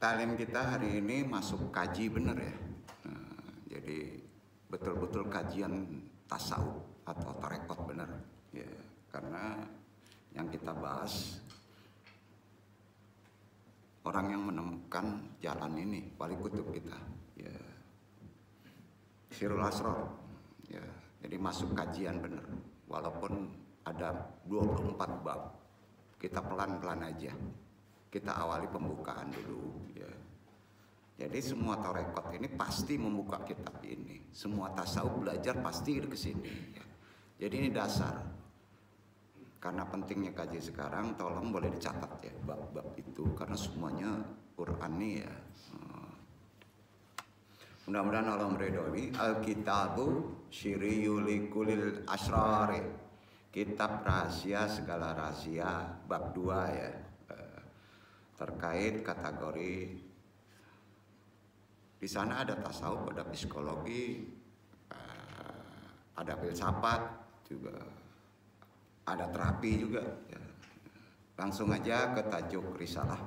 Talim kita hari ini masuk kaji bener ya. Jadi betul-betul kajian tasawuf atau tarekat bener ya, karena yang kita bahas orang yang menemukan jalan ini, wali kutub kita ya, Sirul Asrar ya. Jadi masuk kajian bener, walaupun ada 24 bab, kita pelan-pelan aja. Kita awali pembukaan dulu ya. Jadi semua tarekat ini pasti membuka kitab ini. Semua tasawuf belajar pasti ke sini ya. Jadi ini dasar. Karena pentingnya kaji sekarang, tolong boleh dicatat ya bab-bab itu, karena semuanya Quran nih ya. Mudah-mudahan Allah meridhoi. Al-kitabu syiriyul likulil asrari. Kitab rahasia segala rahasia, bab 2 ya. Terkait kategori, di sana ada tasawuf, ada psikologi, ada filsafat juga, ada terapi juga ya. Langsung aja ke tajuk risalah.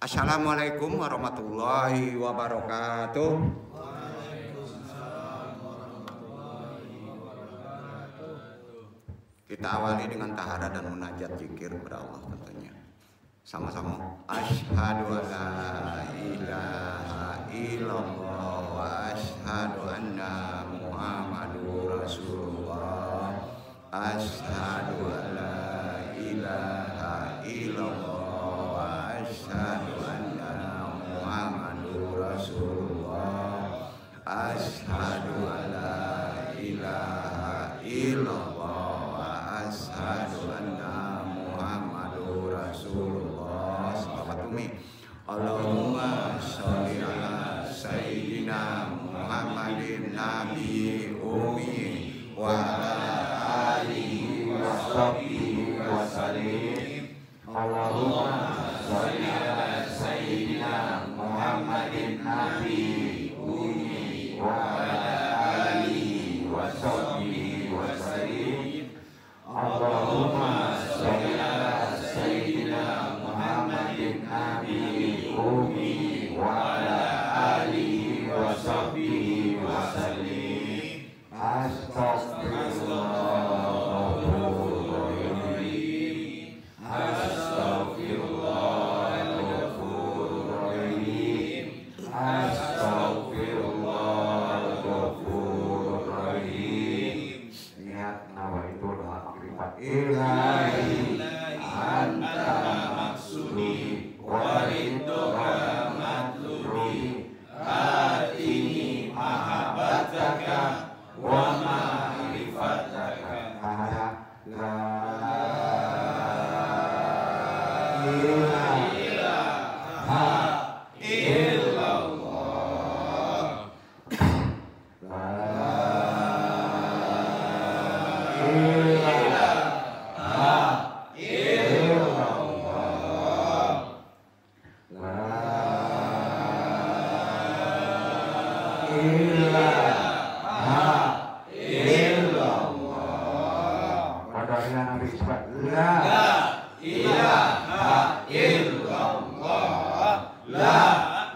Assalamualaikum warahmatullahi wabarakatuh. Kita awali dengan tahara dan munajat zikir kepada Allah tentunya. Sama-sama. Asyhadu alla ilaha illallah wa asyhadu anna Muhammadur Rasulullah. Asyhadu alla ilaha illallah wa asyhadu anna Muhammadur Rasulullah. Asyhadu alla ilaha illallah wa asyhadu anna Muhammadur Rasulullah. Allahumma sholli ala sayyidina Muhammadin nabi ummi wa ala alihi wa sahbihi wa sallim. Allahumma sholli ala sayyidina Muhammadin nabi ummi wa ala alihi wa sahbihi wa sallim. Allahumma sholli ala sayyidina Muhammadin nabi ummi wa ala alihi wa sahbihi wa sallim. Astaghfirullahaladzim. Astaghfirullahaladzim. Astaghfirullahaladzim. Lihat nawaitul akhirifat ilahi anta maksudi waridhoka matlubi atini mahabbataka wa ma'rifataka. La ilaha illallah. La ilaha illallah. La ilaha illallah. Pada yang Nabi sebut la ilaha illallah. La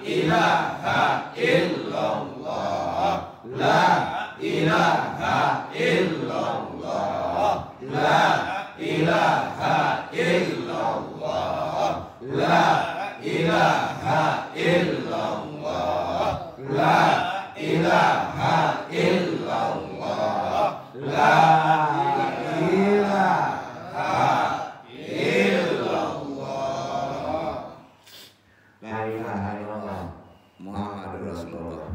ilaha illallah. La ilaha illallah. La ilaha illallah. La ilaha illallah. La ilaha illallah. La ilaha illallah. La ilaha illallah Muhammadur Rasulullah.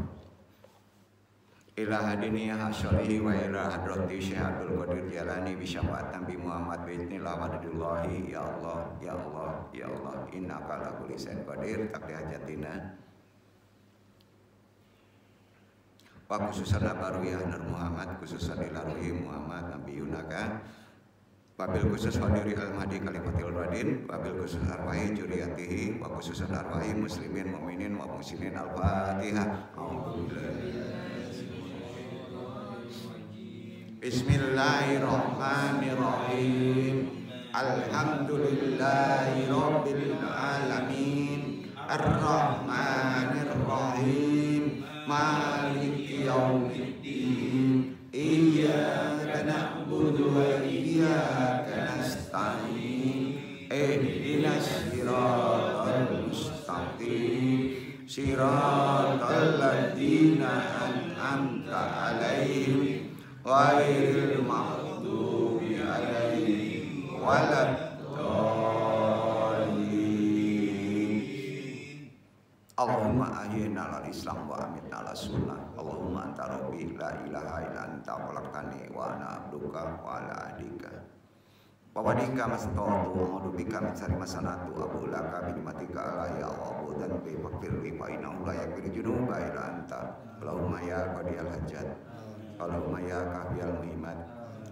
Ila hadini hasyalihi wa ila hadrati syahadul qadir jalani bisyafaat Nabi Muhammad bi'idnillah wadadullahi. Ya Allah, ya Allah, ya Allah, innaka ala kulli syai'in qadir. Takdi hajatina wa khususan baru ya Nur Muhammad, khususan ilaruhi Muhammad Nabi Yunaka, wabil khusus hadiri al-mahdi kalimatil radin, wabil khusus arwahi juriyatihi, wa khususan arwahi muslimin mu'minin wa muslimin. Al-Fatihah. Bismillahirrahmanirrahim. Alhamdulillahi rabbil alamin. Ar-Rahmanir Rahim, Maliki Yaumiddin, Iyyaka na'budu wa iyyaka nasta'in, Ihdinas siratal mustaqim, siratal ladzina an'amta 'alaihim ghairil maghdubi 'alaihim waladdallin. Allahumma ahyina 'alal Islam wa amitna 'ala sunnah. Allahumma anta rabbi la ilaha illa anta khalaqtani wa ana 'abduka wa ala ahdika Wawadika mastatu ma'udubika min sari masanatu abu laka binimatika ala ya Allah dan bifakfir lifa inna ula yakfir junuba ila anta. Allahumma ya qadiyal hajat, Allahumma ya kahfiyal muhimmat,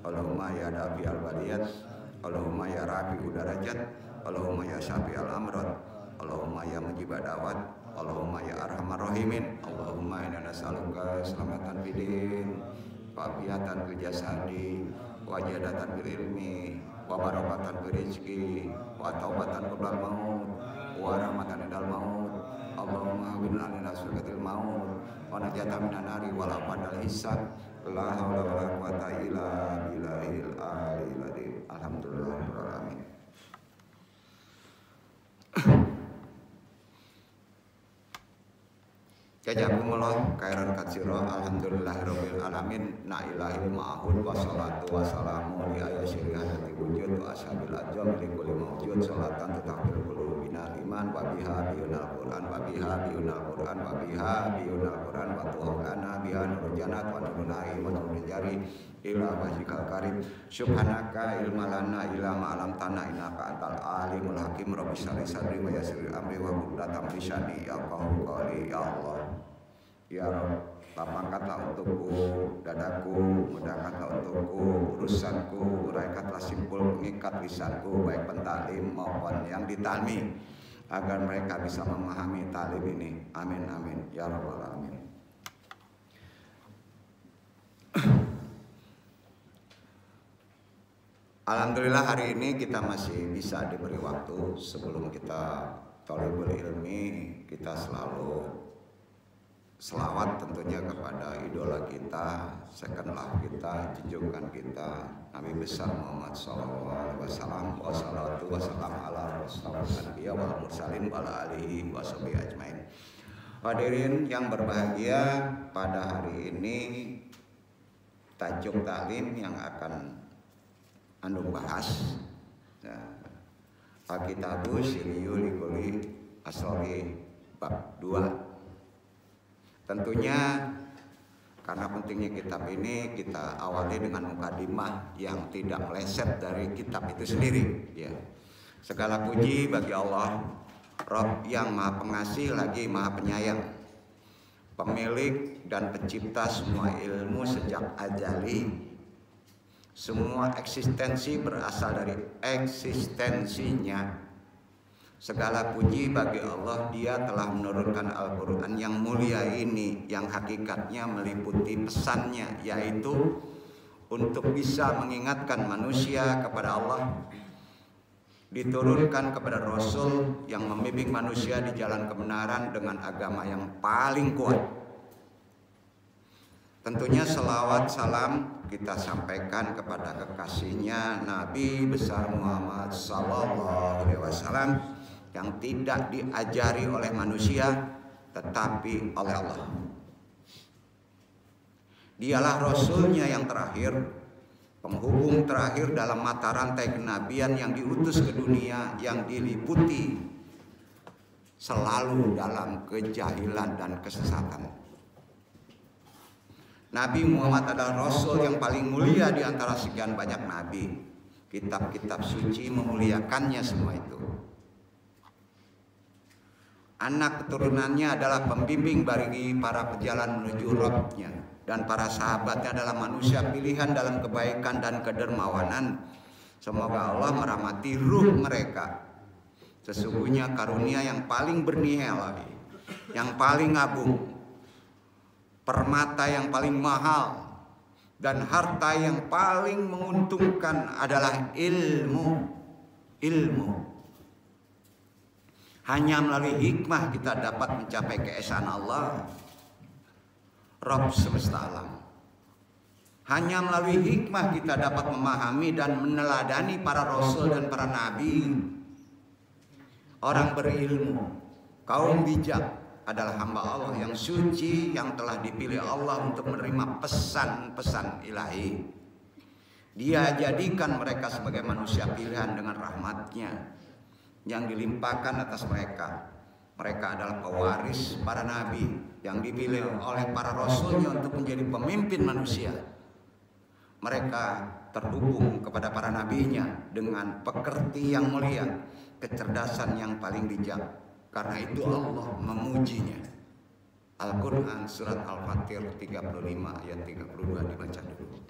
Allahumma ya dafi'al baliyat, Allahumma ya rafi'u darajat, Allahumma ya syafi'al amrat, Allahumma ya mujibah da'wat, Allahumma ya arhamar rahimin. Allahumma inna nas'aluka selamatan fidin, wa'afiyatan fil jasadi, wajadatan bil ilmi, wa barakatan bil rizqi, wa taubatan qabla maut, wa rahmatan indal maut. Allahumma hawwin 'alaina su'atal maut wa najatan minan nari wal afadal hisab. La haula wala quwata illa billahil aliyil azim. Alhamdulillahirabbil alamin. Jazakumullah khairan katsira. Alhamdulillahirabbil alamin. Na ilahi ma'ahud wa salatu wa salamu li ayasyiri hayati wujud wa ashabil ajam li kulli mawjud salatan tatahfir qulubina iman wa biha biyunal Qur'an wa biha biyunal Qur'an wa biha biyunal Qur'an wa tuhana biha nurjanat wa nurunai wa nurjari ila wajhikal karim. Subhanaka ilma lana ila ma'alam tanah innaka antal alimul hakim. Rabbi shrah li sadri wa yassir li amri wa hlul 'uqdatam min lisani yafqahu qawli. Ya Allah, ya Rabb, lapangkanlah untukku dadaku, mudahkanlah untukku urusanku, uraikanlah simpul pengikat lisanku, baik pentaklim maupun yang ditalmi, agar mereka bisa memahami talim ini. Amin amin ya rabbal alamin. Alhamdulillah hari ini kita masih bisa diberi waktu. Sebelum kita thalibul ilmi, kita selalu selawat tentunya kepada idola kita, second love kita, junjungan kita, Nabi besar Muhammad SAW. Wassalatu wassalam ala rasulillah wal mursalin wa ala alihi washabihi ajmain. Hadirin yang berbahagia, pada hari ini tajuk taklim yang akan anu bahas ya, Alkitabu Siriyu Likuli Asrori bab 2. Tentunya karena pentingnya kitab ini, kita awali dengan mukadimah yang tidak meleset dari kitab itu sendiri ya. Segala puji bagi Allah, Rabb yang Maha Pengasih lagi Maha Penyayang, pemilik dan pencipta semua ilmu sejak azali. Semua eksistensi berasal dari eksistensinya. Segala puji bagi Allah, Dia telah menurunkan Al-Quran yang mulia ini, yang hakikatnya meliputi pesannya, yaitu untuk bisa mengingatkan manusia kepada Allah. Diturunkan kepada Rasul yang membimbing manusia di jalan kebenaran dengan agama yang paling kuat. Tentunya selawat salam kita sampaikan kepada kekasihnya Nabi besar Muhammad Sallallahu Alaihi Wasallam yang tidak diajari oleh manusia tetapi oleh Allah. Dialah Rasulnya yang terakhir, penghubung terakhir dalam mata rantai kenabian yang diutus ke dunia, yang diliputi selalu dalam kejahilan dan kesesatan. Nabi Muhammad adalah Rasul yang paling mulia di antara sekian banyak nabi. Kitab-kitab suci memuliakannya semua itu. Anak keturunannya adalah pembimbing bagi para pejalan menuju Rabb-nya, dan para sahabatnya adalah manusia pilihan dalam kebaikan dan kedermawanan. Semoga Allah merahmati ruh mereka. Sesungguhnya karunia yang paling bernilai, yang paling agung, permata yang paling mahal, dan harta yang paling menguntungkan adalah ilmu. Hanya melalui hikmah kita dapat mencapai keesaan Allah, Rabb semesta alam. Hanya melalui hikmah kita dapat memahami dan meneladani para rasul dan para nabi. Orang berilmu, kaum bijak adalah hamba Allah yang suci, yang telah dipilih Allah untuk menerima pesan-pesan ilahi. Dia jadikan mereka sebagai manusia pilihan dengan rahmatnya yang dilimpahkan atas mereka. Mereka adalah pewaris para nabi yang dipilih oleh para rasulnya untuk menjadi pemimpin manusia. Mereka terhubung kepada para nabinya dengan pekerti yang mulia, kecerdasan yang paling bijak. Karena itu Allah memujinya. Al-Quran surat Al-Fatir 35 ayat 32 dibaca dulu.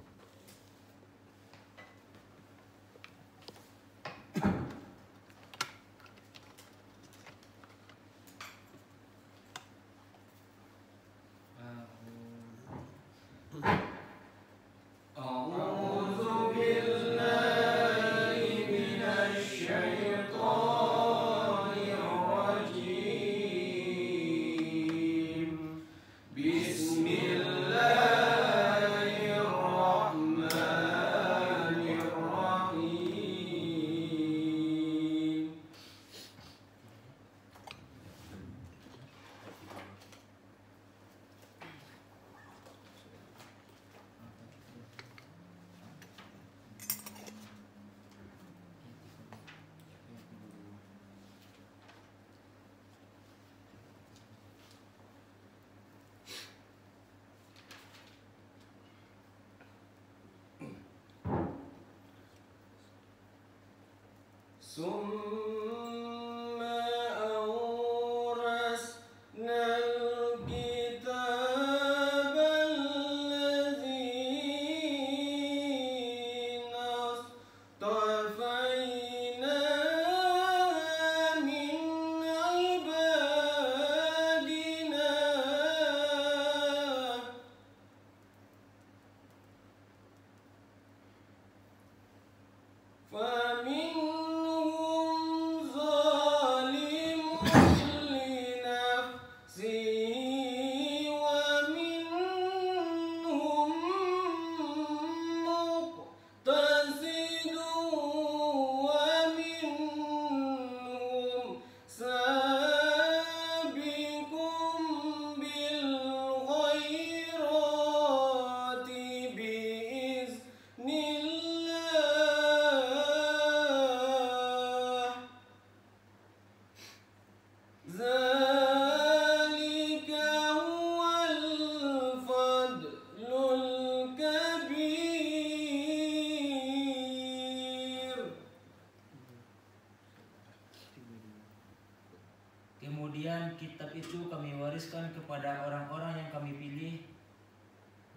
Kemudian kitab itu kami wariskan kepada orang-orang yang kami pilih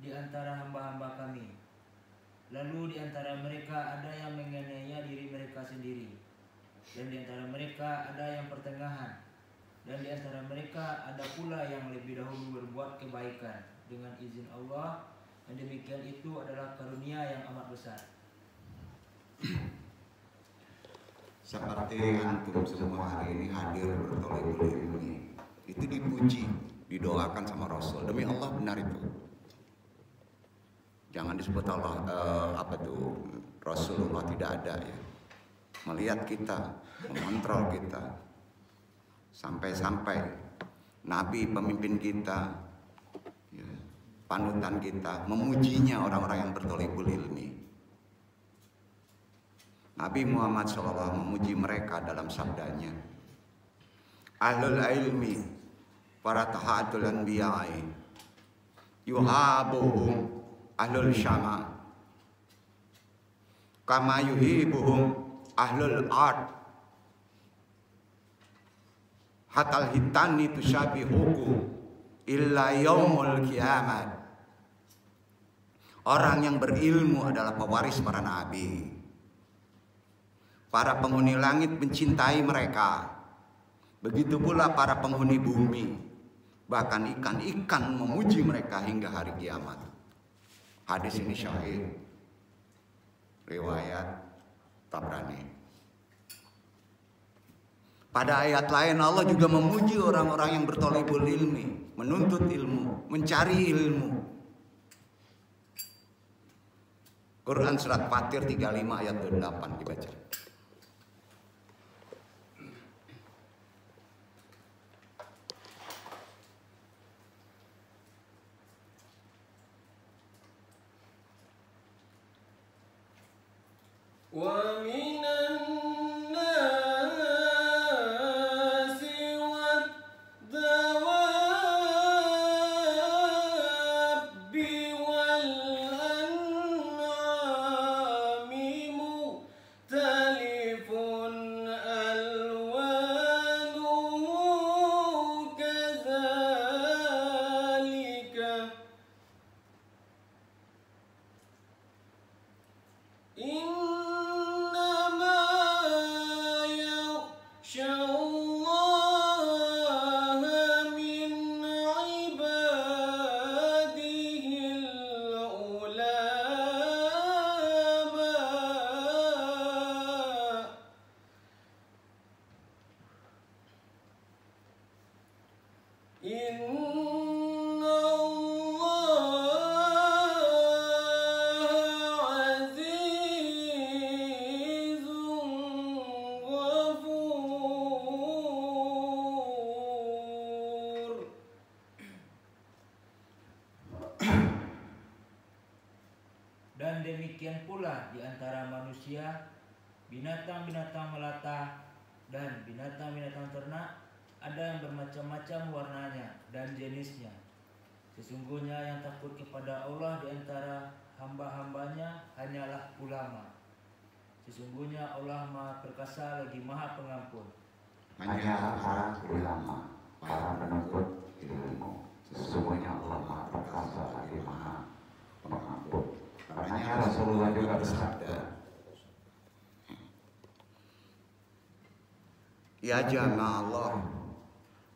di antara hamba-hamba kami. Lalu di antara mereka ada yang menganiaya diri mereka sendiri, dan di antara mereka ada yang pertengahan, dan di antara mereka ada pula yang lebih dahulu berbuat kebaikan dengan izin Allah, dan demikian itu adalah karunia yang amat besar. Seperti antum semua hari ini hadir bertolak ini, itu dipuji, didoakan sama Rasul. Demi Allah benar itu. Jangan disebut Allah Rasulullah tidak ada ya. Melihat kita, mengontrol kita, sampai-sampai Nabi pemimpin kita, ya, panutan kita, memujinya orang-orang yang bertolak ini. Nabi Muhammad SAW memuji mereka dalam sabdanya, ahlul ilmi, para tahatul anbiya'i, yuhabuhum ahlul syama, kama yuhibuhum ahlul ard, hatal hitani tusabihuku illa yaumul kiamat. Orang yang berilmu adalah pewaris para nabi. Para penghuni langit mencintai mereka. Begitu pula para penghuni bumi. Bahkan ikan-ikan memuji mereka hingga hari kiamat. Hadis ini syahid. Riwayat Tabrani. Pada ayat lain Allah juga memuji orang-orang yang berthalibul ilmi, menuntut ilmu, mencari ilmu. Quran surat Fatir 35 ayat 28 dibaca. Wa minan nasi wad-dawabi wal an'ami mukhtalifun alwanuhu kadzalika Dan demikian pula di antara manusia, binatang-binatang melata dan binatang-binatang ternak, ada yang bermacam-macam warnanya dan jenisnya. Sesungguhnya yang takut kepada Allah di antara hamba-hambanya hanyalah ulama. Sesungguhnya Allah Maha Perkasa lagi Maha Pengampun. Hanya para ulama, para penuntut ilmu. Sesungguhnya Allah Maha Perkasa lagi Maha Pengampun. Makanya Rasulullah juga bersabda, Ya jamaah Allah,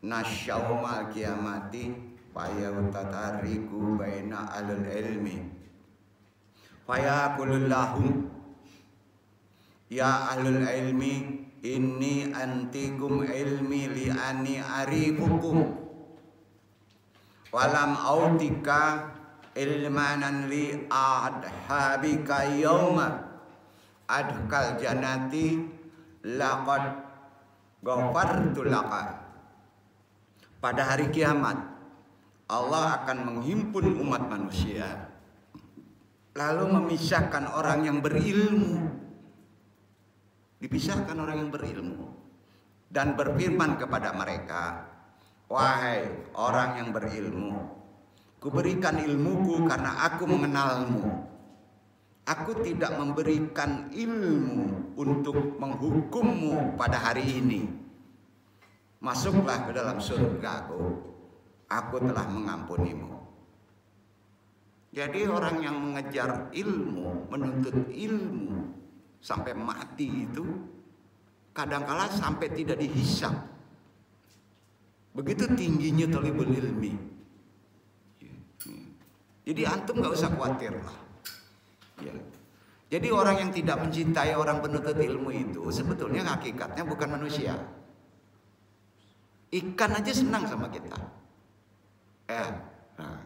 nasyaumal kiamati fayautatariku baina alul ilmi fayakulullahu ya ahlul ilmi inni antikum ilmi li'ani arifukum walam autika ilmanan li adhabika yawma adkal janati laqad ghafartu laka. Pada hari kiamat Allah akan menghimpun umat manusia, lalu memisahkan orang yang berilmu, dipisahkan orang yang berilmu, dan berfirman kepada mereka, wahai orang yang berilmu, kuberikan ilmuku karena aku mengenalmu. Aku tidak memberikan ilmu untuk menghukummu pada hari ini. Masuklah ke dalam surgaku. Aku telah mengampunimu. Jadi orang yang mengejar ilmu, menuntut ilmu sampai mati itu kadangkala sampai tidak dihisab. Begitu tingginya thalibul ilmi. Jadi antum nggak usah khawatir lah. Ya. Jadi orang yang tidak mencintai orang penuntut ilmu itu sebetulnya hakikatnya bukan manusia. Ikan aja senang sama kita. Nah.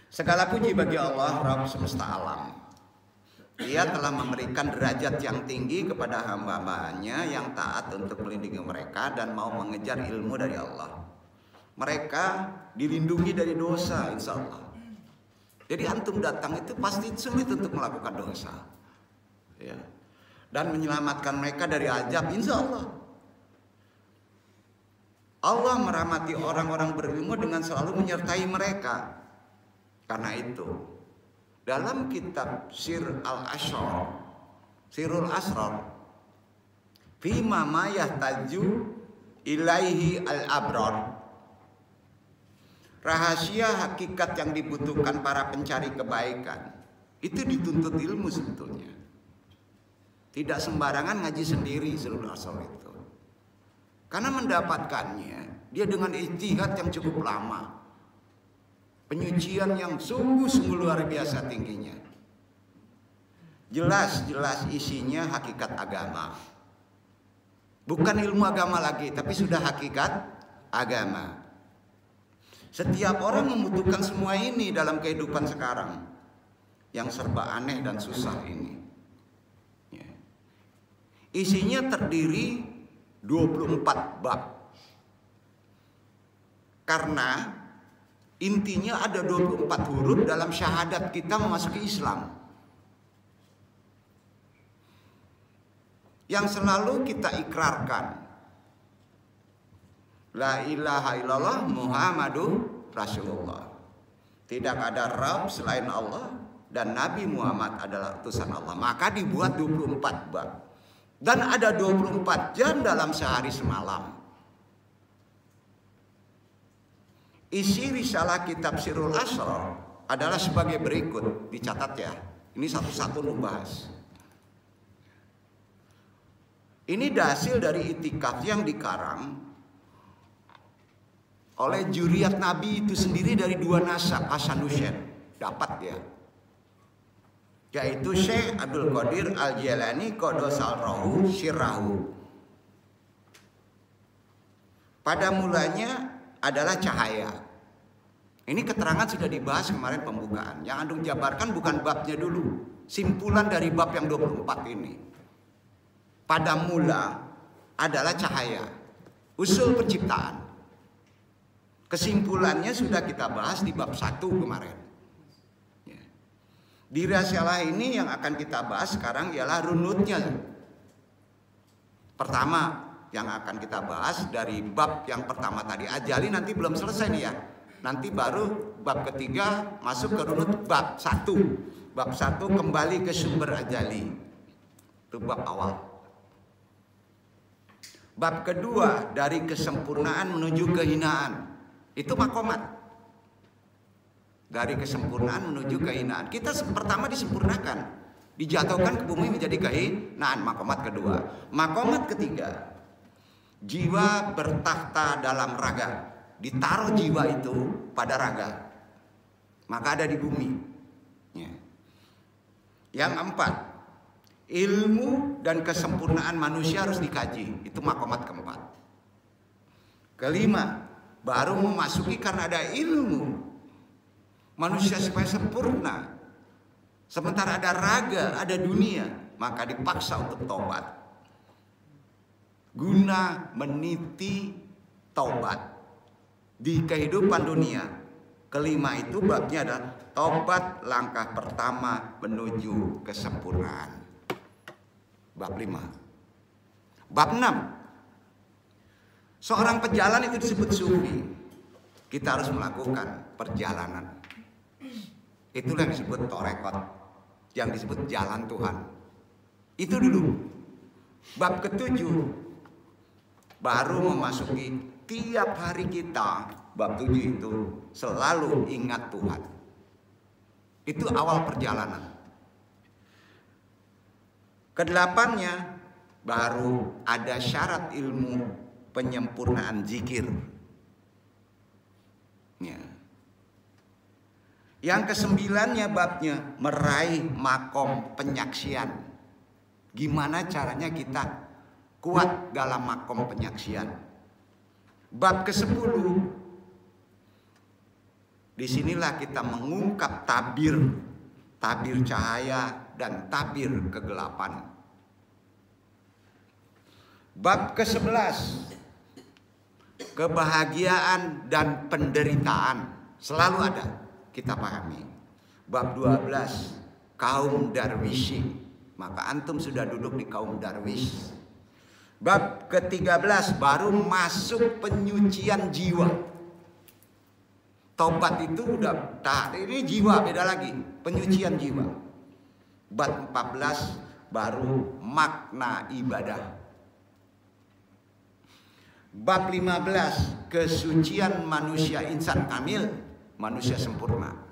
Segala puji bagi Allah Rabb semesta alam. Dia telah memberikan derajat yang tinggi kepada hamba-hambanya yang taat untuk melindungi mereka dan mau mengejar ilmu dari Allah. Mereka dilindungi dari dosa, insya Allah. Jadi antum datang itu pasti sulit untuk melakukan dosa, ya. Dan menyelamatkan mereka dari azab, insya Allah. Allah merahmati orang-orang berilmu dengan selalu menyertai mereka. Karena itu, dalam kitab Sirul Asrar, Fima ma yahtaju ilaihi al-abrar, rahasia hakikat yang dibutuhkan para pencari kebaikan itu dituntut ilmu sebetulnya. Tidak sembarangan ngaji sendiri Sirul Asrar itu. Karena mendapatkannya dia dengan ijtihad yang cukup lama. Penyucian yang sungguh-sungguh luar biasa tingginya. Jelas-jelas isinya hakikat agama. Bukan ilmu agama lagi, tapi sudah hakikat agama. Setiap orang membutuhkan semua ini dalam kehidupan sekarang yang serba aneh dan susah ini. Ya. Isinya terdiri 24 bab. Karena intinya ada 24 huruf dalam syahadat kita memasuki Islam. Yang selalu kita ikrarkan, la ilaha illallah Muhammadur Rasulullah. Tidak ada Rabb selain Allah dan Nabi Muhammad adalah utusan Allah. Maka dibuat 24 bab. Dan ada 24 jam dalam sehari semalam. Isi risalah kitab Sirrul Asrar adalah sebagai berikut. Dicatat ya. Ini satu-satu lu bahas. Ini hasil dari itikaf yang dikarang oleh juriat Nabi itu sendiri dari 2 nasab Hasan Husain. Dapat ya. Yaitu Syekh Abdul Qadir Al-Jilani Qaddasallahu Sirrahu. Pada mulanya adalah cahaya. Ini keterangan sudah dibahas kemarin pembukaan. Yang antum jabarkan bukan babnya dulu. Simpulan dari bab yang 24 ini. Pada mula adalah cahaya, usul penciptaan. Kesimpulannya sudah kita bahas di bab 1 kemarin. Ya. Di risalah ini yang akan kita bahas sekarang ialah runutnya. Pertama yang akan kita bahas dari bab yang pertama tadi, ajali nanti belum selesai nih ya. Nanti baru bab ketiga masuk ke runut bab 1. Bab 1 kembali ke sumber ajali. Itu bab awal. Bab kedua dari kesempurnaan menuju kehinaan. Itu makomat. Dari kesempurnaan menuju kehinaan. Kita pertama disempurnakan. Dijatuhkan ke bumi menjadi kehinaan. Makomat kedua. Makomat ketiga. Jiwa bertakhta dalam raga. Ditaruh jiwa itu pada raga. Maka ada di bumi. Ya. Yang keempat. Ilmu dan kesempurnaan manusia harus dikaji. Itu makomat keempat. Kelima, baru memasuki karena ada ilmu. Manusia supaya sempurna. Sementara ada raga, ada dunia, maka dipaksa untuk taubat. Guna meniti taubat di kehidupan dunia. Kelima itu babnya adalah taubat, langkah pertama menuju kesempurnaan. Bab 5. Bab 6. Seorang pejalan itu disebut sufi. Kita harus melakukan perjalanan. Itulah yang disebut torekot. Yang disebut jalan Tuhan. Itu dulu. Bab ke-7. Baru memasuki tiap hari kita. Bab 7 itu selalu ingat Tuhan. Itu awal perjalanan. Kedelapannya baru ada syarat ilmu penyempurnaan zikir. Ya. Yang kesembilannya babnya meraih makom penyaksian. Gimana caranya kita kuat dalam makom penyaksian? Bab ke-10. Disinilah kita mengungkap tabir cahaya dan tabir kegelapan. Bab ke-11. Kebahagiaan dan penderitaan selalu ada, kita pahami. Bab 12. Kaum darwisi. Maka antum sudah duduk di kaum darwis. Bab ke-13 baru masuk penyucian jiwa. Taubat itu udah, ini jiwa beda lagi, penyucian jiwa. Bab 14 baru makna ibadah. Bab 15 kesucian manusia insan kamil, manusia sempurna.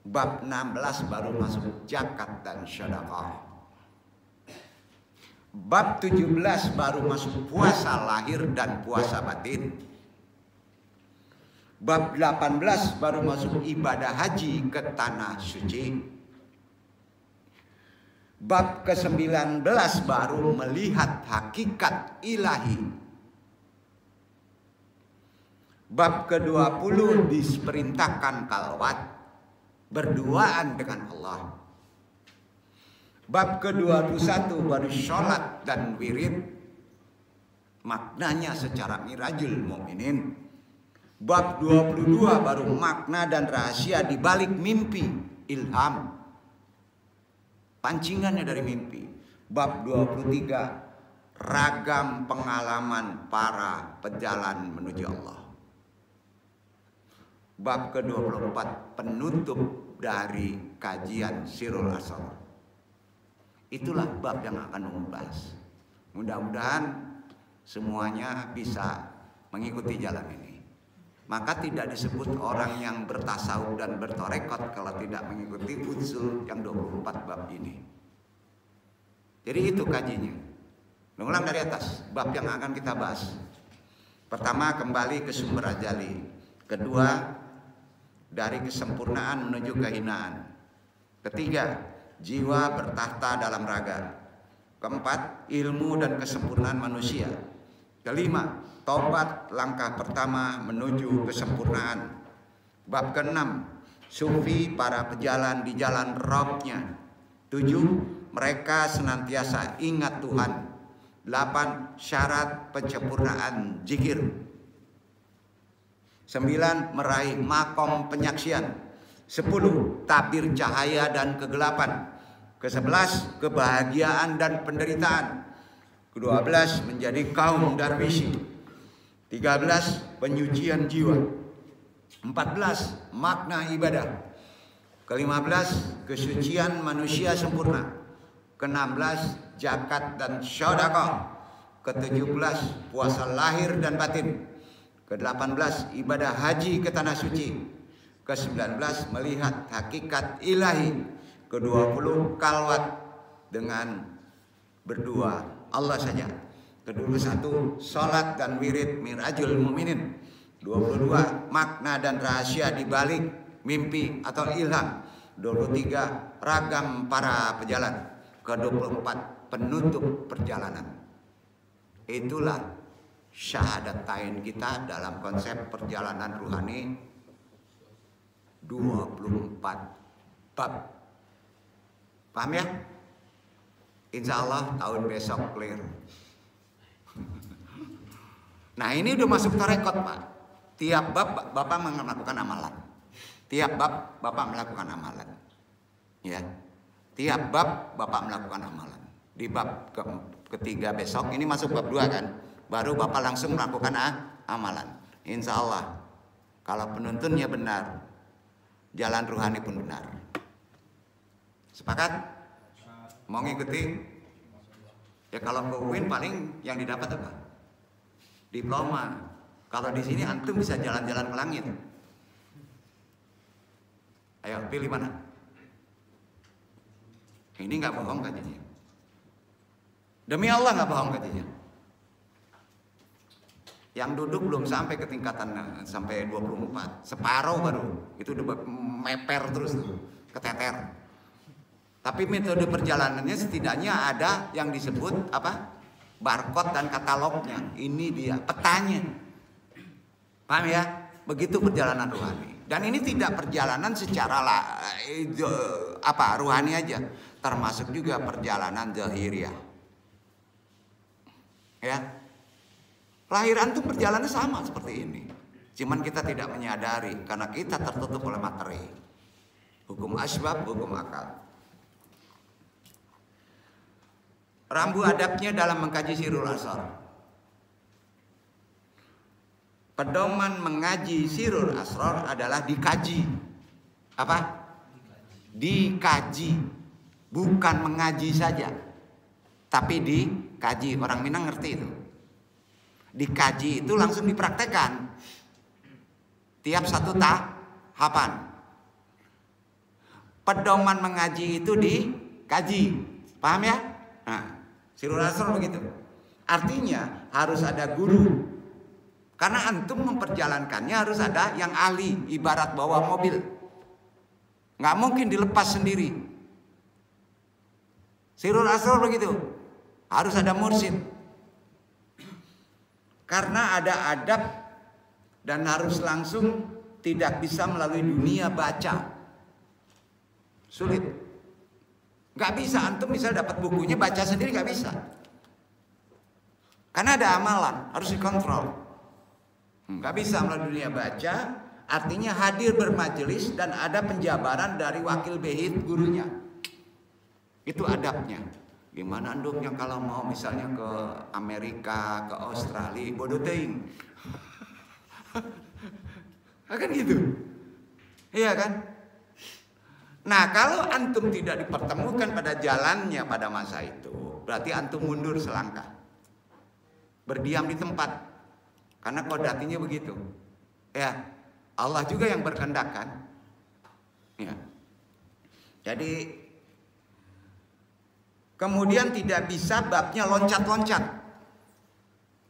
Bab 16 baru masuk zakat dan sedekah. Bab 17 baru masuk puasa lahir dan puasa batin. Bab 18 baru masuk ibadah haji ke tanah suci. Bab ke-19 baru melihat hakikat ilahi. Bab ke-20 diperintahkan khalwat, berduaan dengan Allah. Bab ke-21 baru sholat dan wirid, maknanya secara mirajul mukminin. Bab 22 baru makna dan rahasia di balik mimpi, ilham, pancingannya dari mimpi. Bab 23 ragam pengalaman para pejalan menuju Allah. Bab ke-24 penutup dari kajian Sirrul Asrar. Itulah bab yang akan membahas. Mudah-mudahan semuanya bisa mengikuti jalan ini. Maka tidak disebut orang yang bertasawuf dan bertorekot kalau tidak mengikuti usul yang 24 bab ini. Jadi itu kajinya. Ulang dari atas, bab yang akan kita bahas. Pertama, kembali ke sumber ajali. Kedua, dari kesempurnaan menuju kehinaan. Ketiga, jiwa bertahta dalam raga. Keempat, ilmu dan kesempurnaan manusia. Kelima, taubat langkah pertama menuju kesempurnaan. Bab ke-6, sufi para pejalan di jalan Rabbnya. 7, mereka senantiasa ingat Tuhan. 8, syarat penyempurnaan zikir. 9, meraih makom penyaksian. 10, tabir cahaya dan kegelapan. Ke-11, kebahagiaan dan penderitaan. Ke-12, menjadi kaum darwisi. 13, penyucian jiwa. 14, makna ibadah. Ke-15, kesucian manusia sempurna. Ke-16, zakat dan sedekah. Ke-17, puasa lahir dan batin. Ke-18, ibadah haji ke tanah suci. Ke-19, melihat hakikat ilahi. Ke-20, khalwat dengan berdua Allah saja. Ke-21, sholat dan wirid mirajul mukminin. 22, makna dan rahasia di balik mimpi atau ilham. 23, ragam para pejalan. Ke-24, penutup perjalanan. Itulah syahadatain kita dalam konsep perjalanan ruhani 24 bab. Paham ya? Insya Allah tahun besok clear. Nah ini udah masuk tarekot Pak. Tiap bab Bapak melakukan amalan. Tiap bab Bapak melakukan amalan. Ya. Tiap bab Bapak melakukan amalan. Di bab ketiga besok ini masuk bab 2 kan. Baru Bapak langsung melakukan amalan. Insya Allah kalau penuntunnya benar, jalan ruhani pun benar. Sepakat? Mau ngikuti? Ya kalau ke UIN paling yang didapat apa? Diploma. Kalau di sini antum bisa jalan-jalan ke langit. Ayo pilih mana? Ini nggak bohong katanya. Demi Allah nggak bohong katanya. Yang duduk belum sampai ke tingkatan sampai 24, separuh baru. Itu udah meper terus tuh, keteter. Tapi metode perjalanannya setidaknya ada yang disebut apa? Barcode dan katalognya. Ini dia petanya. Paham ya? Begitu perjalanan ruhani. Dan ini tidak perjalanan secara ruhani aja, termasuk juga perjalanan zahiriyah. Ya. Lahiran tuh perjalanannya sama seperti ini. Cuman kita tidak menyadari karena kita tertutup oleh materi. Hukum asbab, hukum akal. Rambu adabnya dalam mengkaji Sirrul Asrar. Pedoman mengaji Sirrul Asrar adalah dikaji. Apa? Dikaji. Bukan mengaji saja. Tapi dikaji. Orang Minang ngerti itu. Dikaji itu langsung dipraktekkan. Tiap satu tahapan. Pedoman mengaji itu dikaji. Paham ya? Nah, Sirrul Asrar begitu. Artinya harus ada guru. Karena antum memperjalankannya harus ada yang ahli, ibarat bawa mobil. Nggak mungkin dilepas sendiri. Sirul Asrar begitu. Harus ada mursyid. Karena ada adab dan harus langsung, tidak bisa melalui dunia baca. Sulit. Gak bisa, antum bisa dapat bukunya, baca sendiri gak bisa. Karena ada amalan, harus dikontrol. Gak bisa melalui dunia baca, artinya hadir bermajelis dan ada penjabaran dari wakil behit gurunya. Itu adabnya. Gimana anduknya kalau mau misalnya ke Amerika, ke Australia, bodoh teing. Kan gitu. Iya kan? Nah, kalau antum tidak dipertemukan pada jalannya pada masa itu, berarti antum mundur selangkah. Berdiam di tempat. Karena kodatinya begitu. Ya, Allah juga yang berkehendak kan? Ya. Jadi kemudian tidak bisa babnya loncat-loncat.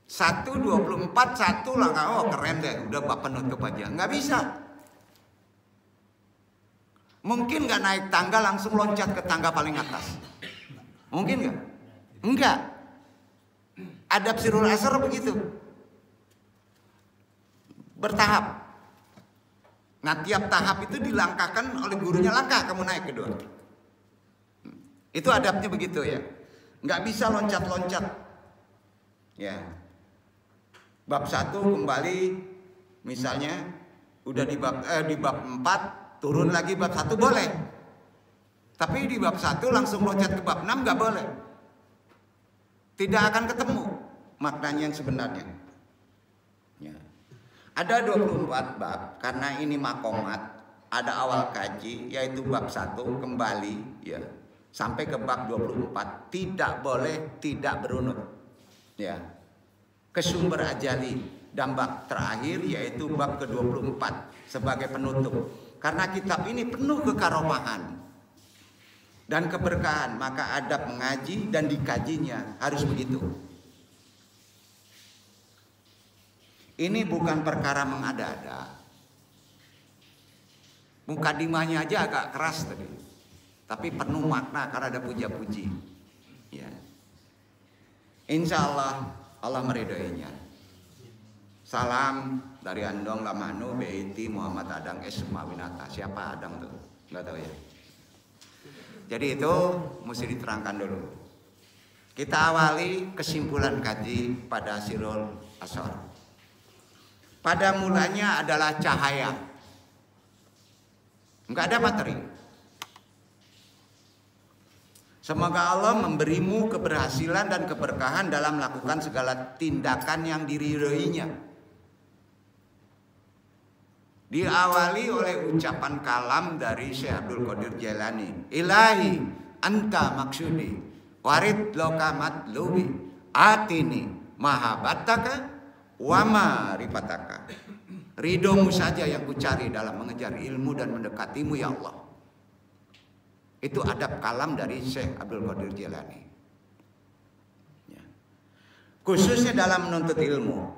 1:24, 1 langkah, oh keren deh, udah bab penutup aja. Nggak bisa. Mungkin nggak naik tangga langsung loncat ke tangga paling atas? Mungkin nggak? Enggak. Adab Sirul Asrar begitu. Bertahap. Nah, tiap tahap itu dilangkahkan oleh gurunya, langkah kamu naik kedua. Itu adabnya begitu ya. Nggak bisa loncat-loncat. Ya. Bab 1 kembali misalnya udah di bab 4 turun lagi bab 1 boleh. Tapi di bab 1 langsung loncat ke bab 6 nggak boleh. Tidak akan ketemu maknanya yang sebenarnya. Ya. Ada 24 bab karena ini makomat, ada awal kaji yaitu bab 1 kembali ya sampai ke bab 24, tidak boleh tidak berunut. Ya. Ke sumber ajali dan bab terakhir yaitu bab ke-24 sebagai penutup. Karena kitab ini penuh kekaromahan dan keberkahan, maka adab mengaji dan dikajinya harus begitu. Ini bukan perkara mengada-ada. Mukadimahnya aja agak keras tadi, tapi penuh makna karena ada puja-puji. Ya. Insya Allah Allah meridhoinya. Salam dari Andong Lamanu BIT Muhammad Adang Esmawinata. Siapa Adang tuh? Nggak tahu ya. Jadi itu mesti diterangkan dulu. Kita awali kesimpulan kaji pada Sirul Asrar. Pada mulanya adalah cahaya. Nggak ada materi. Semoga Allah memberimu keberhasilan dan keberkahan dalam melakukan segala tindakan yang diridhoinya. Diawali oleh ucapan kalam dari Syekh Abdul Qadir Jailani. Ilahi anta maksudi warid lokamat lubi atini mahabataka wa maripataka. Ridhomu saja yang kucari dalam mengejar ilmu dan mendekatimu ya Allah. Itu adab kalam dari Syekh Abdul Qadir Jailani. Ya. Khususnya dalam menuntut ilmu,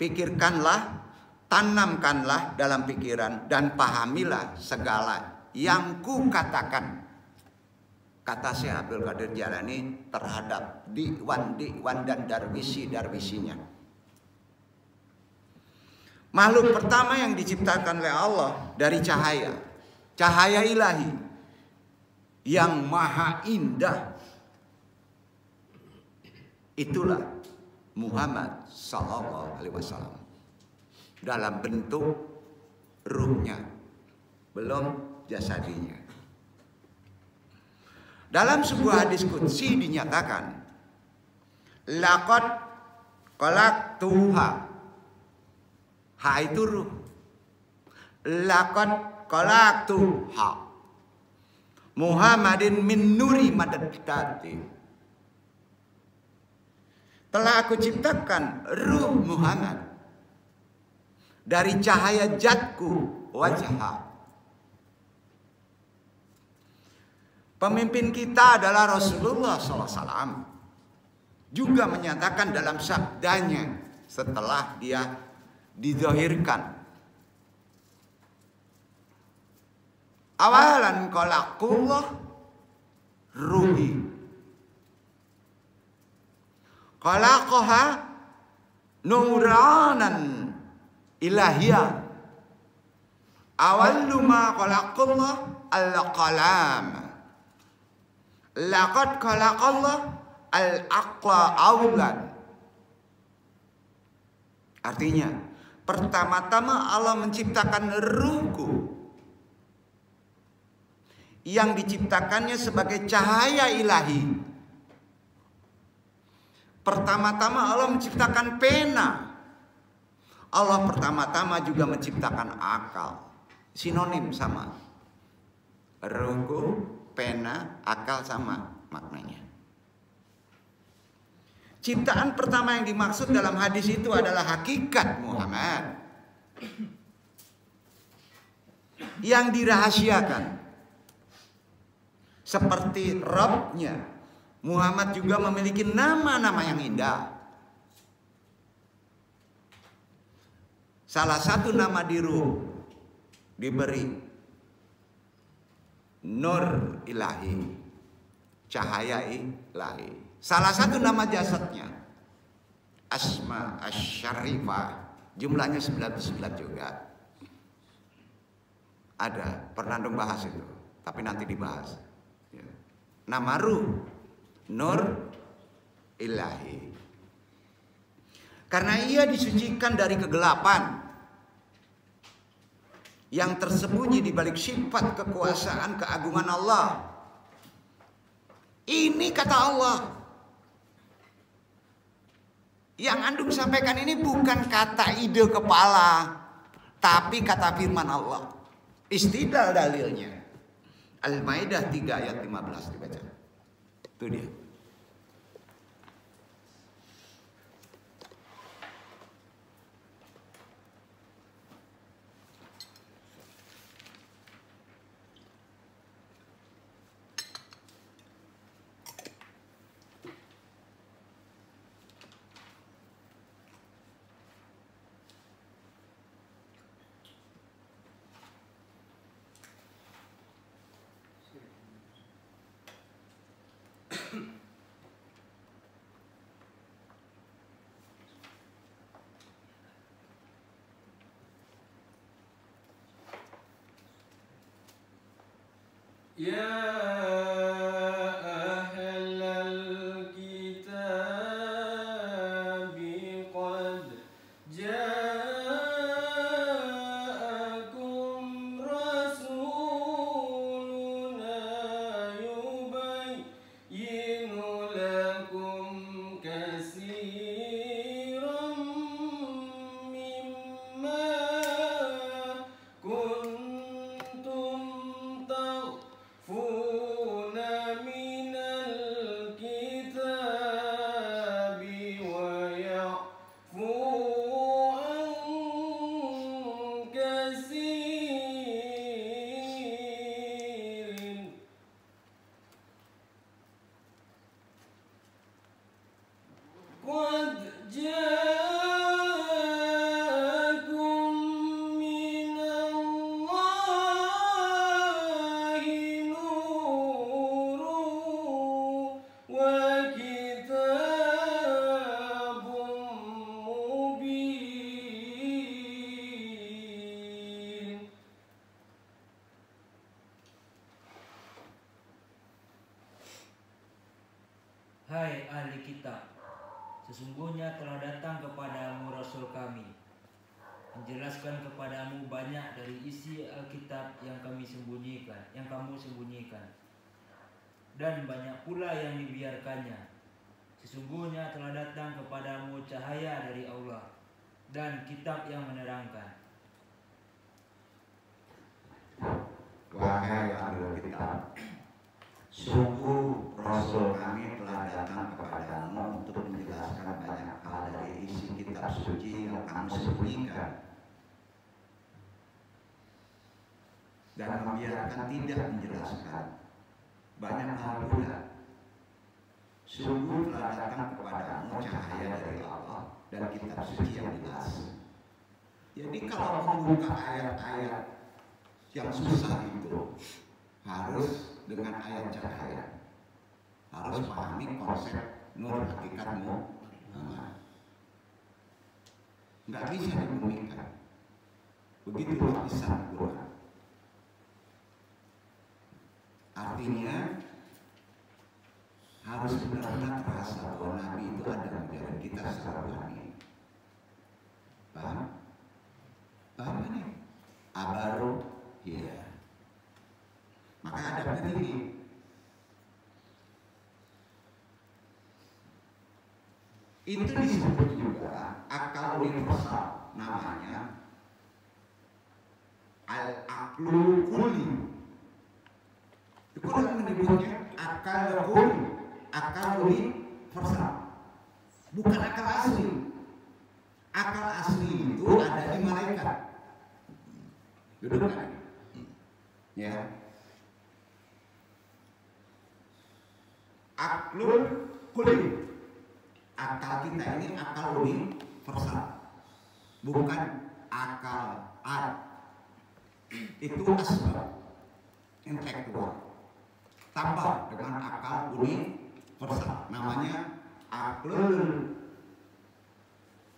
pikirkanlah, tanamkanlah dalam pikiran dan pahamilah segala yang ku katakan. Kata Syekh Abdul Qadir Jailani terhadap diwan dan darwisi-darwisinya. Makhluk pertama yang diciptakan oleh Allah dari cahaya, cahaya ilahi yang maha indah, itulah Muhammad Sallallahu Alaihi Wasallam dalam bentuk ruhnya, belum jasadinya. Dalam sebuah hadis qudsi dinyatakan, laqad khalaqtuha, ha itu ruh, laqad khalaqtuha Muhammadin min nuri madadati. Telah aku ciptakan ruh Muhammad dari cahaya jatku wajah. Pemimpin kita adalah Rasulullah SAW. Juga menyatakan dalam sabdanya setelah dia dizahirkan, awalan khalaqullah ruhi Khalaqaha nuranan ilahiyah. Awallu ma khalaqallah al-qalam. Laqad khalaqallah al-aqla awlan. Artinya, pertama-tama Allah menciptakan ruhku yang diciptakannya sebagai cahaya ilahi. Pertama-tama Allah menciptakan pena. Allah pertama-tama juga menciptakan akal. Sinonim sama. Ruhku, pena, akal sama maknanya. Ciptaan pertama yang dimaksud dalam hadis itu adalah hakikat Muhammad yang dirahasiakan. Seperti Rabbnya, Muhammad juga memiliki nama-nama yang indah. Salah satu nama di ruh diberi Nur Ilahi, cahaya ilahi. Salah satu nama jasadnya Asma Asy-Syarifah, jumlahnya 99 juga. Ada, pernah dong bahas itu, tapi nanti dibahas. Ya. Nama ruh Nur Ilahi. Karena ia disucikan dari kegelapan yang tersembunyi di balik sifat kekuasaan keagungan Allah. Ini kata Allah. Yang antum sampaikan ini bukan kata ide kepala, tapi kata firman Allah. Istidlal dalilnya. Al-Maidah 3 ayat 15 dibaca. Itu dia. يا أهل الكتاب قد جاءكم رسولنا يبين لكم كثيرا مما كنتم تخفون من الكتاب ويعفو عن كثير قد جاءكم من الله نور وكتاب مبين. Hai ahli kitab, sesungguhnya telah datang kepadamu Rasul kami, menjelaskan kepadamu banyak dari isi Alkitab yang kamu sembunyikan, dan banyak pula yang dibiarkannya. Sesungguhnya telah datang kepadamu cahaya dari Allah dan kitab yang menerangkan. Wahai ahli kitab, sungguh Rasul kami telah datang kepadamu untuk menjelaskan banyak hal dari isi kitab suci yang kamu sembunyikan dan membiarkan tidak menjelaskan banyak hal pula. Sungguh telah datang kepadamu cahaya dari Allah dan kitab suci yang jelas. Jadi kalau membuka ayat-ayat yang susah itu harus dengan ayat cahaya. Harus pahami konsep nur hakikatmu Nggak bisa dibumikan. Begitulah kisah Quran. Artinya harus benar-benar terasa bahwa Nabi itu ada mengajarin kita secara rohani. Paham? Paham ini? Abaru, iya. Maka ada tinggi. Itu disebut juga akal universal, namanya al-aqlul kulli. Quran menyebutnya akal kulli, akal universal, bukan akal asli. Akal asli itu ada di malaikat. Duduk kan? Ya. Aklul kulli. Akal kita ini akal universal, bukan akal art. Itu asbab intelektual. Tambah dengan akal universal, namanya aklul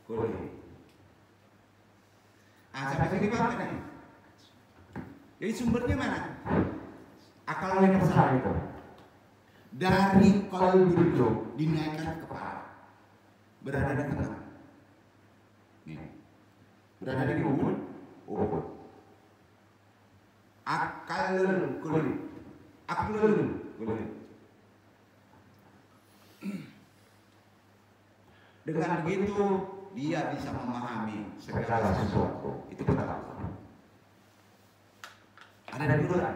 kulli. Sampai sini paham kan? Jadi sumbernya mana? Akal universal itu dari qalbu dulu dinaikkan ke kepala, berada di tengah. Nih, berada di ubun. Akalul kulli, aklul kulli. Dengan begitu dia bisa memahami segala sesuatu. Itu benar. Ada di Quran.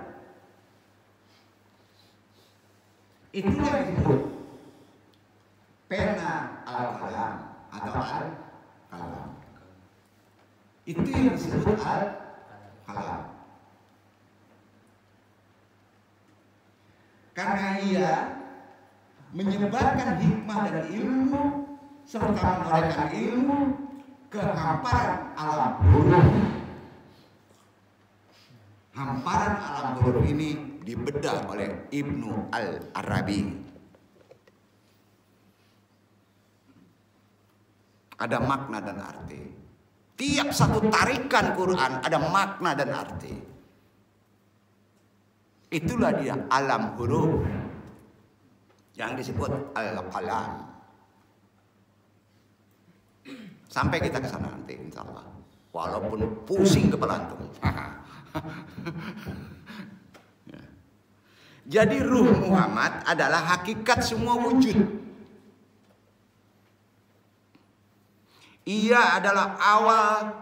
Itulah yang disebut pena al-kalam atau al-kalam. Itu yang disebut al-kalam. Karena ia menyebarkan hikmah dan ilmu serta menorehkan ilmu ke hamparan alam huruf. Hamparan alam huruf ini dibedah oleh Ibnu Al-Arabi. Ada makna dan arti. Tiap satu tarikan Quran ada makna dan arti. Itulah dia alam huruf yang disebut al-qalam. Sampai kita ke sana nanti insyaallah. Walaupun pusing kepala antum. Jadi ruh Muhammad adalah hakikat semua wujud. Ia adalah awal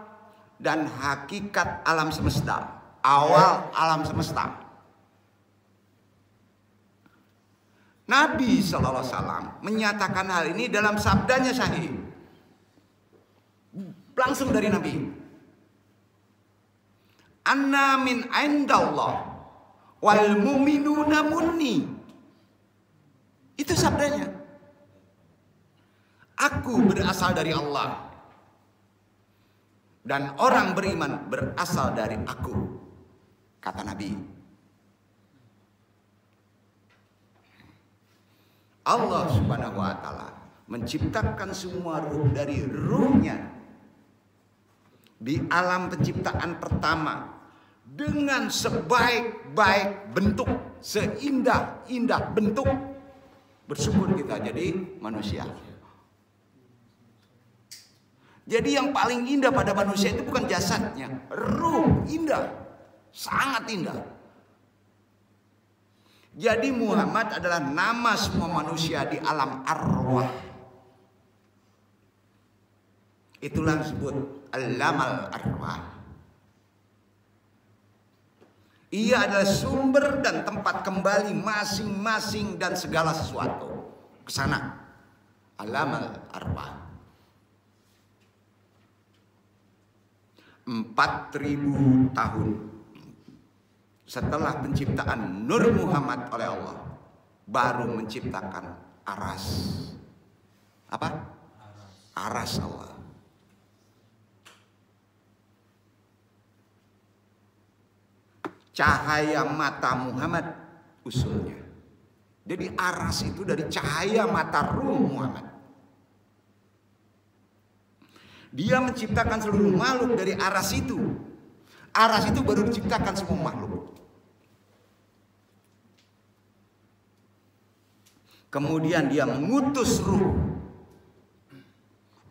dan hakikat alam semesta. Awal alam semesta. Nabi SAW menyatakan hal ini dalam sabdanya sahih. Langsung dari Nabi. Anna min indallah wal mu'minuna munni. Itu sabdanya. Aku berasal dari Allah dan orang beriman berasal dari aku, kata Nabi. Allah Subhanahu wa taala menciptakan semua ruh dari ruhnya di alam penciptaan pertama dengan sebaik-baik bentuk, seindah-indah bentuk. Bersyukur kita jadi manusia. Jadi yang paling indah pada manusia itu bukan jasadnya, ruh indah, sangat indah. Jadi Muhammad adalah nama semua manusia di alam arwah. Itulah disebut alamal arwah. Ia adalah sumber dan tempat kembali masing-masing dan segala sesuatu ke sana. Alamal arwah. 4.000 tahun setelah penciptaan Nur Muhammad oleh Allah, baru menciptakan aras. Apa? Aras Allah. Cahaya mata Muhammad usulnya. Jadi aras itu dari cahaya mata ruh Muhammad. Dia menciptakan seluruh makhluk dari aras itu. Aras itu baru diciptakan semua makhluk. Kemudian dia mengutus ruh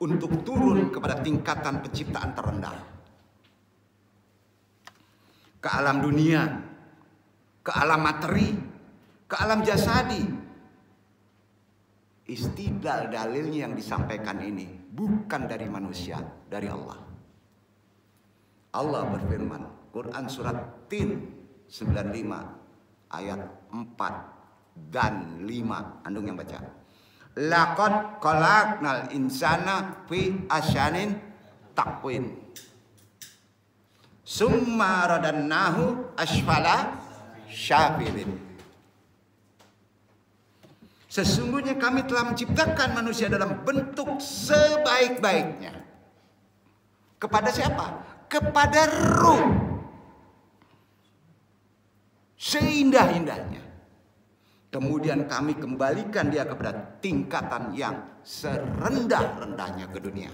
untuk turun kepada tingkatan penciptaan terendah. Ke alam dunia, ke alam materi, ke alam jasadi. Istidlal dalilnya yang disampaikan ini bukan dari manusia, dari Allah. Allah berfirman, Quran surat Tin 95 ayat 4 dan 5. Andung yang baca. Laqad khalaqnal insana fi ahsanin taqwim. Summa radannahu asfala syafilin. Sesungguhnya kami telah menciptakan manusia dalam bentuk sebaik-baiknya. Kepada siapa? Kepada ruh. Seindah-indahnya. Kemudian kami kembalikan dia kepada tingkatan yang serendah-rendahnya ke dunia.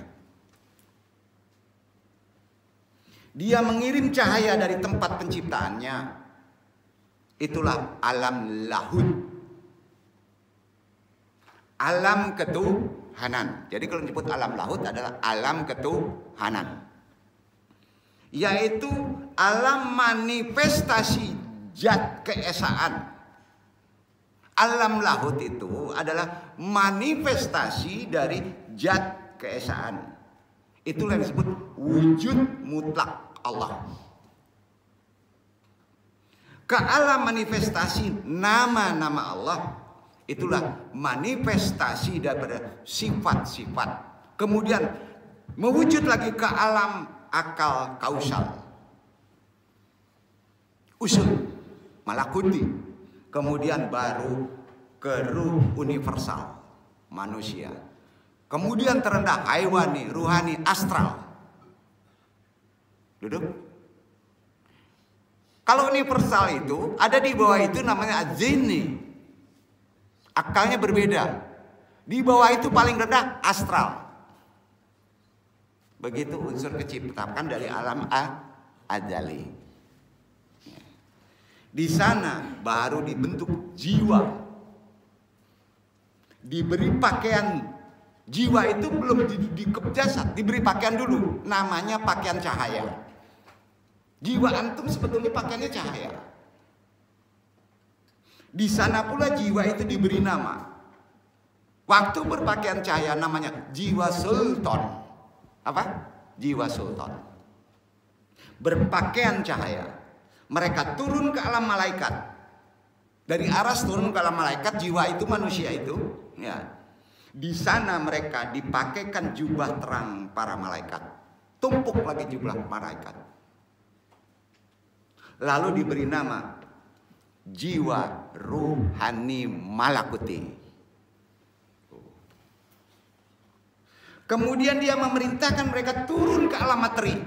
Dia mengirim cahaya dari tempat penciptaannya. Itulah alam lahud. Alam ketuhanan. Jadi kalau disebut alam lahud adalah alam ketuhanan. Yaitu alam manifestasi zat keesaan. Alam lahut itu adalah manifestasi dari zat keesaan. Itulah yang disebut wujud mutlak Allah. Ke alam manifestasi nama-nama Allah, itulah manifestasi daripada sifat-sifat. Kemudian mewujud lagi ke alam akal kausal, usul malakuti. Kemudian baru ke ruh universal, manusia. Kemudian terendah haiwani, ruhani, astral. Duduk. Kalau universal itu ada di bawah itu namanya azini. Akalnya berbeda. Di bawah itu paling rendah astral. Begitu unsur keciptakan dari alam azali. Di sana baru dibentuk jiwa. Diberi pakaian jiwa itu belum jasad, diberi pakaian dulu. Namanya pakaian cahaya. Jiwa antum sebetulnya pakaiannya cahaya. Di sana pula jiwa itu diberi nama. Waktu berpakaian cahaya namanya jiwa sultan. Apa? Jiwa sultan. Berpakaian cahaya. Mereka turun ke alam malaikat. Dari aras turun ke alam malaikat, jiwa itu manusia itu, ya. Di sana mereka dipakaikan jubah terang para malaikat. Tumpuk lagi jubah malaikat. Lalu diberi nama jiwa ruhani malakuti. Kemudian dia memerintahkan mereka turun ke alam materi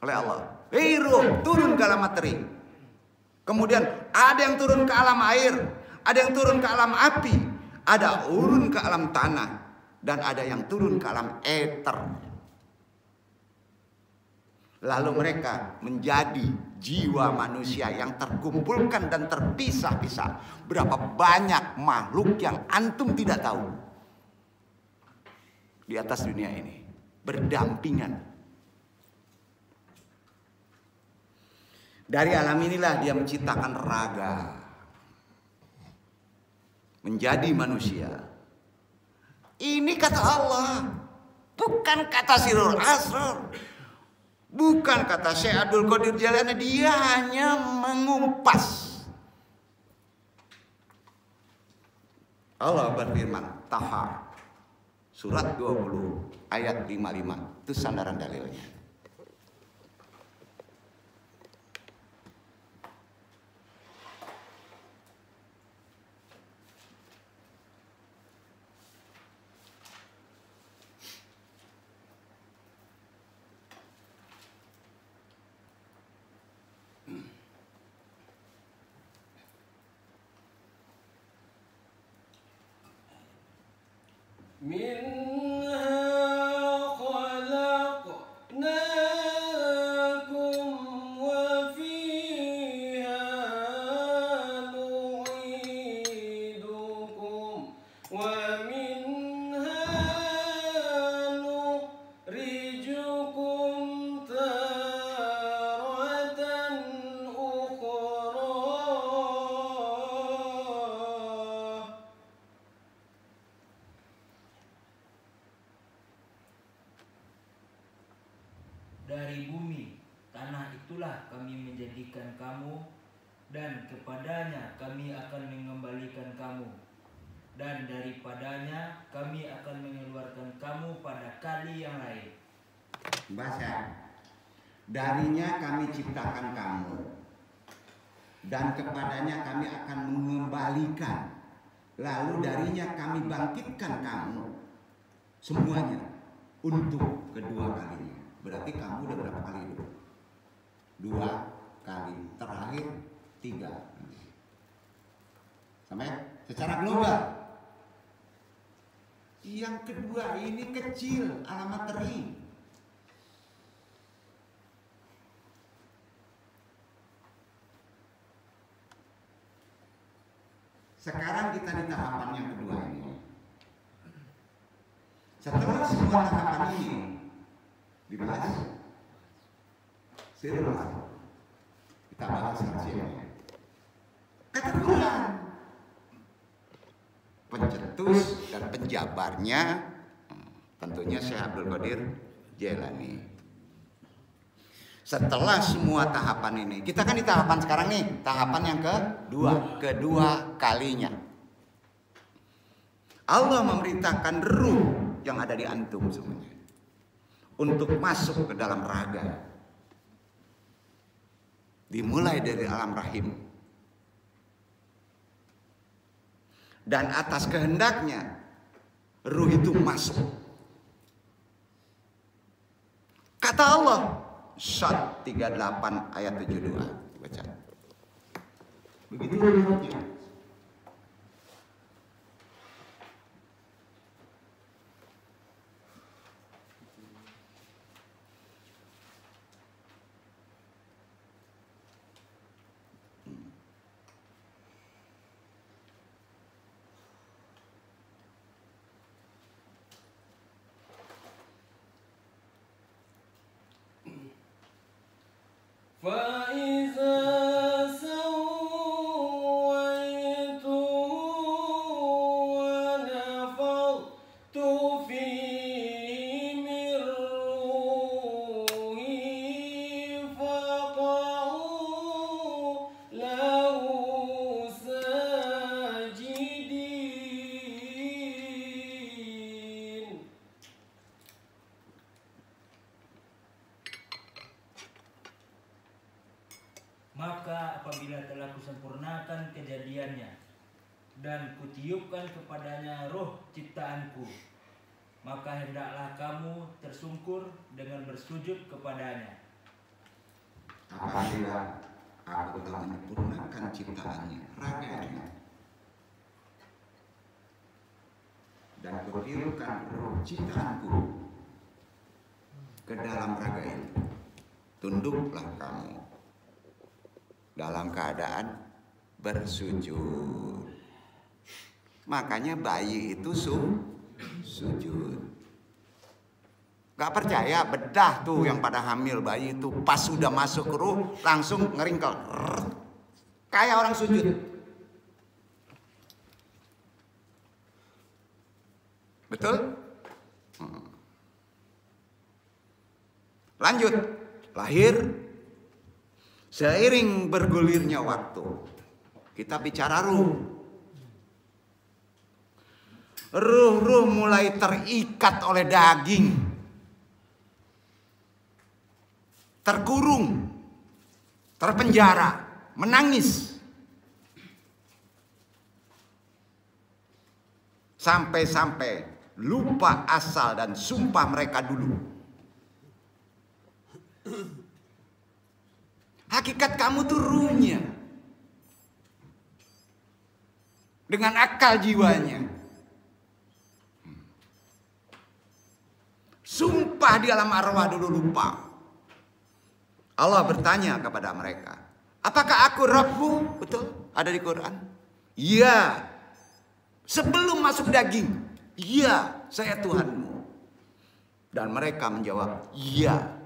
oleh Allah. Ruh turun ke alam materi. Kemudian ada yang turun ke alam air, ada yang turun ke alam api, ada turun ke alam tanah, dan ada yang turun ke alam eter. Lalu mereka menjadi jiwa manusia yang terkumpulkan dan terpisah-pisah. Berapa banyak makhluk yang antum tidak tahu di atas dunia ini, berdampingan. Dari alam inilah dia menciptakan raga, menjadi manusia. Ini kata Allah, bukan kata Sirul Asrar, bukan kata Syekh Abdul Qadir Jailani. Dia hanya mengumpas. Allah berfirman, Taha surat 20 ayat 55. Itu sandaran dalilnya. منها dari bumi, tanah itulah kami menjadikan kamu, dan kepadanya kami akan mengembalikan kamu, dan daripadanya kami akan mengeluarkan kamu pada kali yang lain. Baca. Darinya kami ciptakan kamu, dan kepadanya kami akan mengembalikan, lalu darinya kami bangkitkan kamu semuanya untuk kedua kalinya. Berarti kamu udah berapa kali hidup? 2 kali, terakhir 3. Sampai secara global. Yang kedua ini kecil, alamat teri. Sekarang kita di tahapan yang kedua ini. Setelah semua tahapan ini dibahas, serius kita bahas hasilnya. Keteguran pencetus dan penjabarnya tentunya Syekh Abdul Qadir Jailani. Setelah semua tahapan ini, kita kan di tahapan sekarang nih, tahapan yang kedua kalinya. Allah memerintahkan ruh yang ada di antum semuanya untuk masuk ke dalam raga. Dimulai dari alam rahim. Dan atas kehendaknya ruh itu masuk. Kata Allah, Syad 38 ayat 72. Baca. Begitu ruhnya. فإذا سويته ونفخت فيه من روحي فقعوا له ساجدين. Maka apabila telah kusempurnakan kejadiannya dan kutiupkan kepadanya roh ciptaanku, maka hendaklah kamu tersungkur dengan bersujud kepadanya. Apabila aku telah menyempurnakan ciptaannya, raganya, dan kutiupkan roh ciptaanku ke dalam raga ini, tunduklah kamu dalam keadaan bersujud. Makanya bayi itu sujud. Gak percaya, bedah tuh yang pada hamil bayi itu pas sudah masuk ruh langsung ngeringkel, kayak orang sujud. Betul? Lanjut, lahir. Seiring bergulirnya waktu, kita bicara ruh. Ruh mulai terikat oleh daging, terkurung, terpenjara, menangis. Sampai-sampai lupa asal dan sumpah mereka dulu. Hakikat kamu tuh ruhnya, dengan akal jiwanya. Sumpah di alam arwah dulu lupa. Allah bertanya kepada mereka, apakah aku Rabbu? Betul, ada di Quran. Iya. Sebelum masuk daging, iya, saya Tuhanmu. Dan mereka menjawab, iya.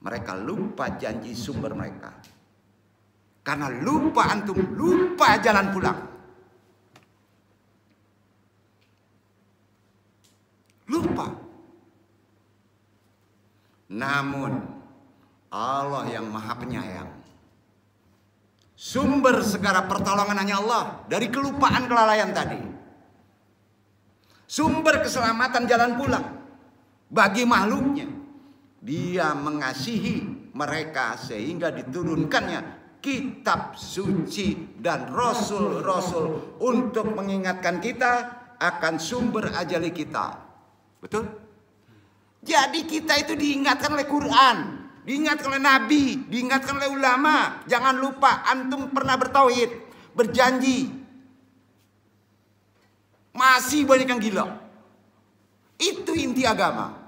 Mereka lupa janji sumber mereka. Karena lupa antum, lupa jalan pulang. Lupa. Namun Allah yang Maha Penyayang. Sumber segala pertolongan hanya Allah. Dari kelupaan kelalaian tadi. Sumber keselamatan jalan pulang bagi makhluknya. Dia mengasihi mereka sehingga diturunkannya kitab suci dan rasul-rasul untuk mengingatkan kita akan sumber ajali kita. Betul? Jadi kita itu diingatkan oleh Quran, diingatkan oleh Nabi, diingatkan oleh ulama. Jangan lupa antum pernah bertauhid, berjanji. Masih banyak yang gila. Itu inti agama.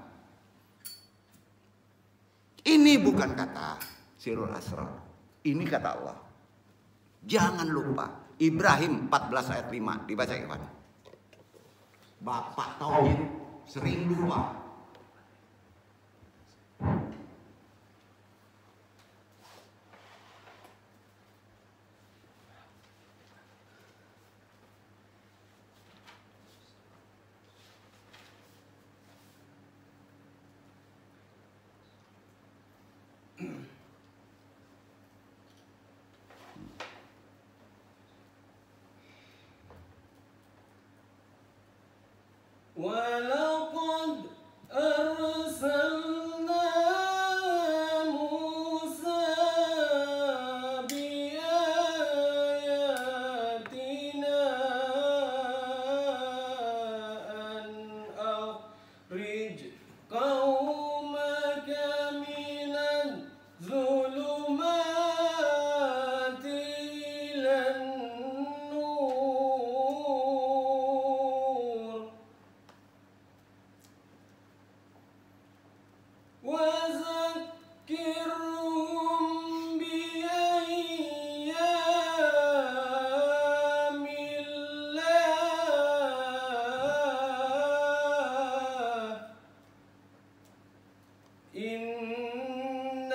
Ini bukan kata Sirul Asrar. Ini kata Allah. Jangan lupa Ibrahim 14 ayat 5 dibaca Iwan. Bapak tauhid sering lupa. ولقد أرسلنا موسى بآياتنا أن أخرج قومك من الظلمات إلى النور وذكرهم بأيام الله إن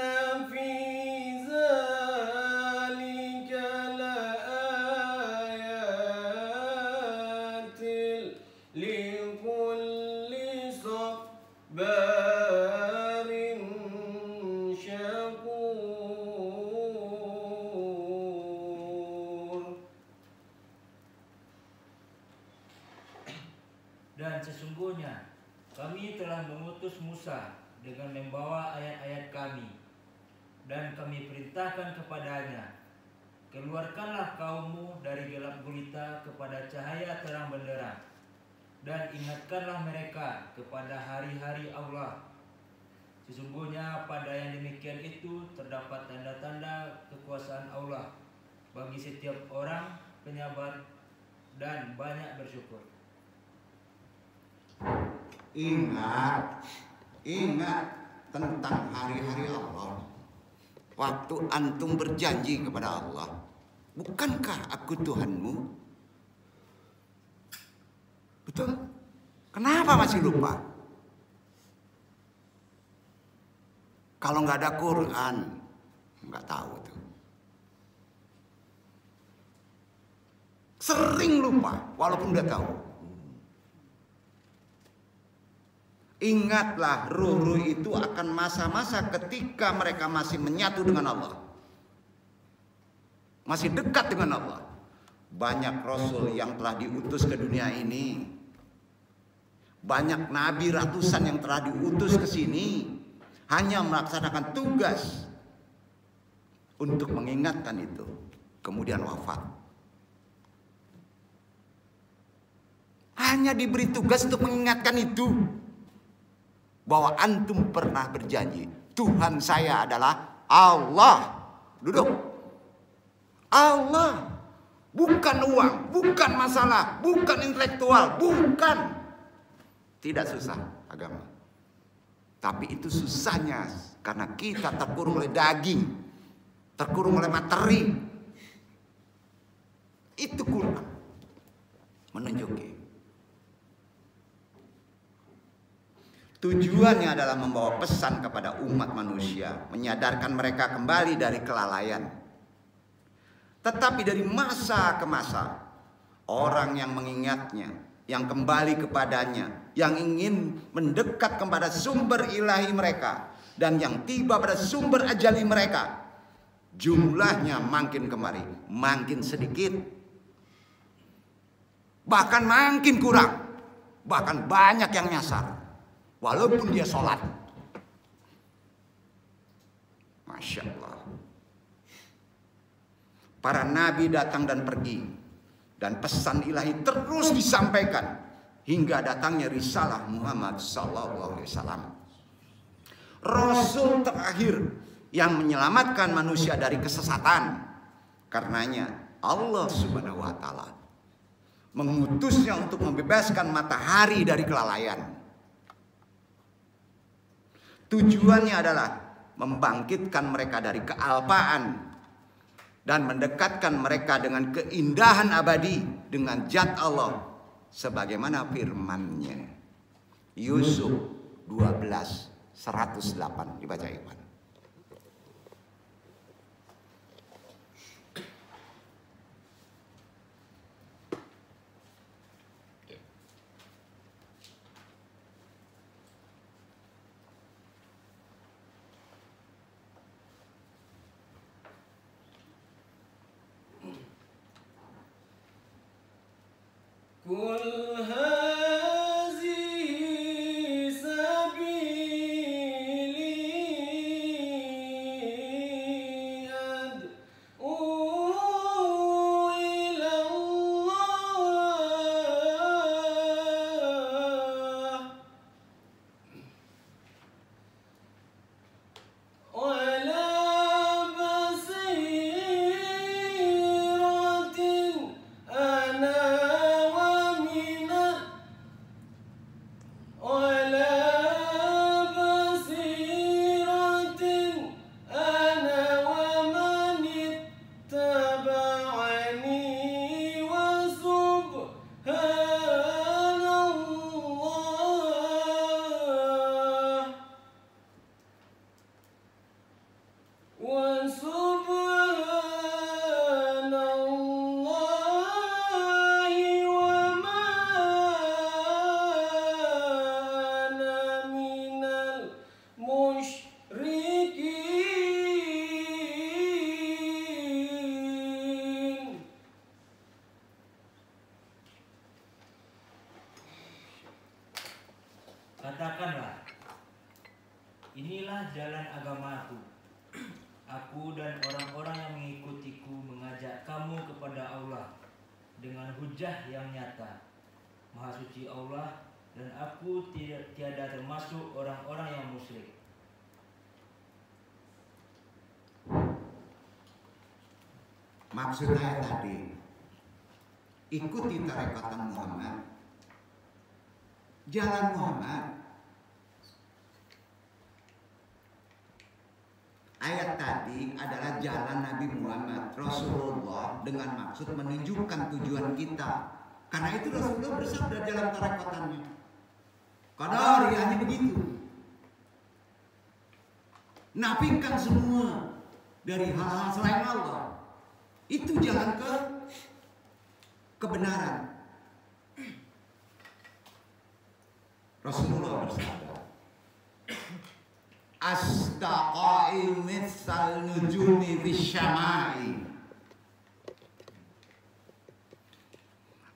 في ذلك لآيات لكل صبار شكور. Dan sesungguhnya kami telah mengutus Musa dengan membawa ayat-ayat kami, dan kami perintahkan kepadanya, keluarkanlah kaummu dari gelap gulita kepada cahaya terang benderang, dan ingatkanlah mereka kepada hari-hari Allah. Sesungguhnya pada yang demikian itu terdapat tanda-tanda kekuasaan Allah bagi setiap orang penyabar dan banyak bersyukur. Ingat tentang hari-hari Allah. Waktu antum berjanji kepada Allah, bukankah aku Tuhanmu? Betul? Kenapa masih lupa? Kalau nggak ada Quran, nggak tahu tuh. Sering lupa, walaupun udah tahu. Ingatlah, ruh-ruh itu akan masa-masa ketika mereka masih menyatu dengan Allah, masih dekat dengan Allah. Banyak rasul yang telah diutus ke dunia ini, banyak nabi ratusan yang telah diutus ke sini, hanya melaksanakan tugas untuk mengingatkan itu, kemudian wafat. Hanya diberi tugas untuk mengingatkan itu, bahwa antum pernah berjanji, Tuhan saya adalah Allah. Duduk. Allah. Bukan uang, bukan masalah, bukan intelektual, bukan. Tidak susah agama. Tapi itu susahnya karena kita terkurung oleh daging, terkurung oleh materi. Itu Quran menunjuki. Tujuannya adalah membawa pesan kepada umat manusia, menyadarkan mereka kembali dari kelalaian. Tetapi dari masa ke masa, orang yang mengingatnya, yang kembali kepadanya, yang ingin mendekat kepada sumber ilahi mereka, dan yang tiba pada sumber ajali mereka, jumlahnya makin kemari, makin sedikit, bahkan makin kurang, bahkan banyak yang nyasar, walaupun dia sholat. Masya Allah. Para nabi datang dan pergi, dan pesan ilahi terus disampaikan hingga datangnya risalah Muhammad SAW, Rasul terakhir yang menyelamatkan manusia dari kesesatan. Karenanya Allah Subhanahu wa Ta'ala mengutusnya untuk membebaskan matahari dari kelalaian. Tujuannya adalah membangkitkan mereka dari kealpaan dan mendekatkan mereka dengan keindahan abadi dengan zat Allah, sebagaimana firman-Nya. Yusuf 12:108 dibaca Iman. قل هذه سبيلي أدعو إلى الله وعلى بصيرة أنا وسبحان الله وما أنا من المشركين. Katakanlah, inilah jalan agamaku. Aku dan orang-orang yang mengikutiku mengajak kamu kepada Allah dengan hujah yang nyata. Maha suci Allah, dan aku tiada termasuk orang-orang yang musyrik. Maksud ayat tadi, ikuti tarekatan Muhammad, jalan Muhammad. Ayat tadi adalah jalan Nabi Muhammad Rasulullah dengan maksud menunjukkan tujuan kita. Karena itu Rasulullah bersabda dalam tarekotannya, qadariahnya begitu, nafikan semua dari hal-hal selain Allah. Itu jalan ke kebenaran. Rasulullah bersabda, astaqai mitsal nujumi bisyamai,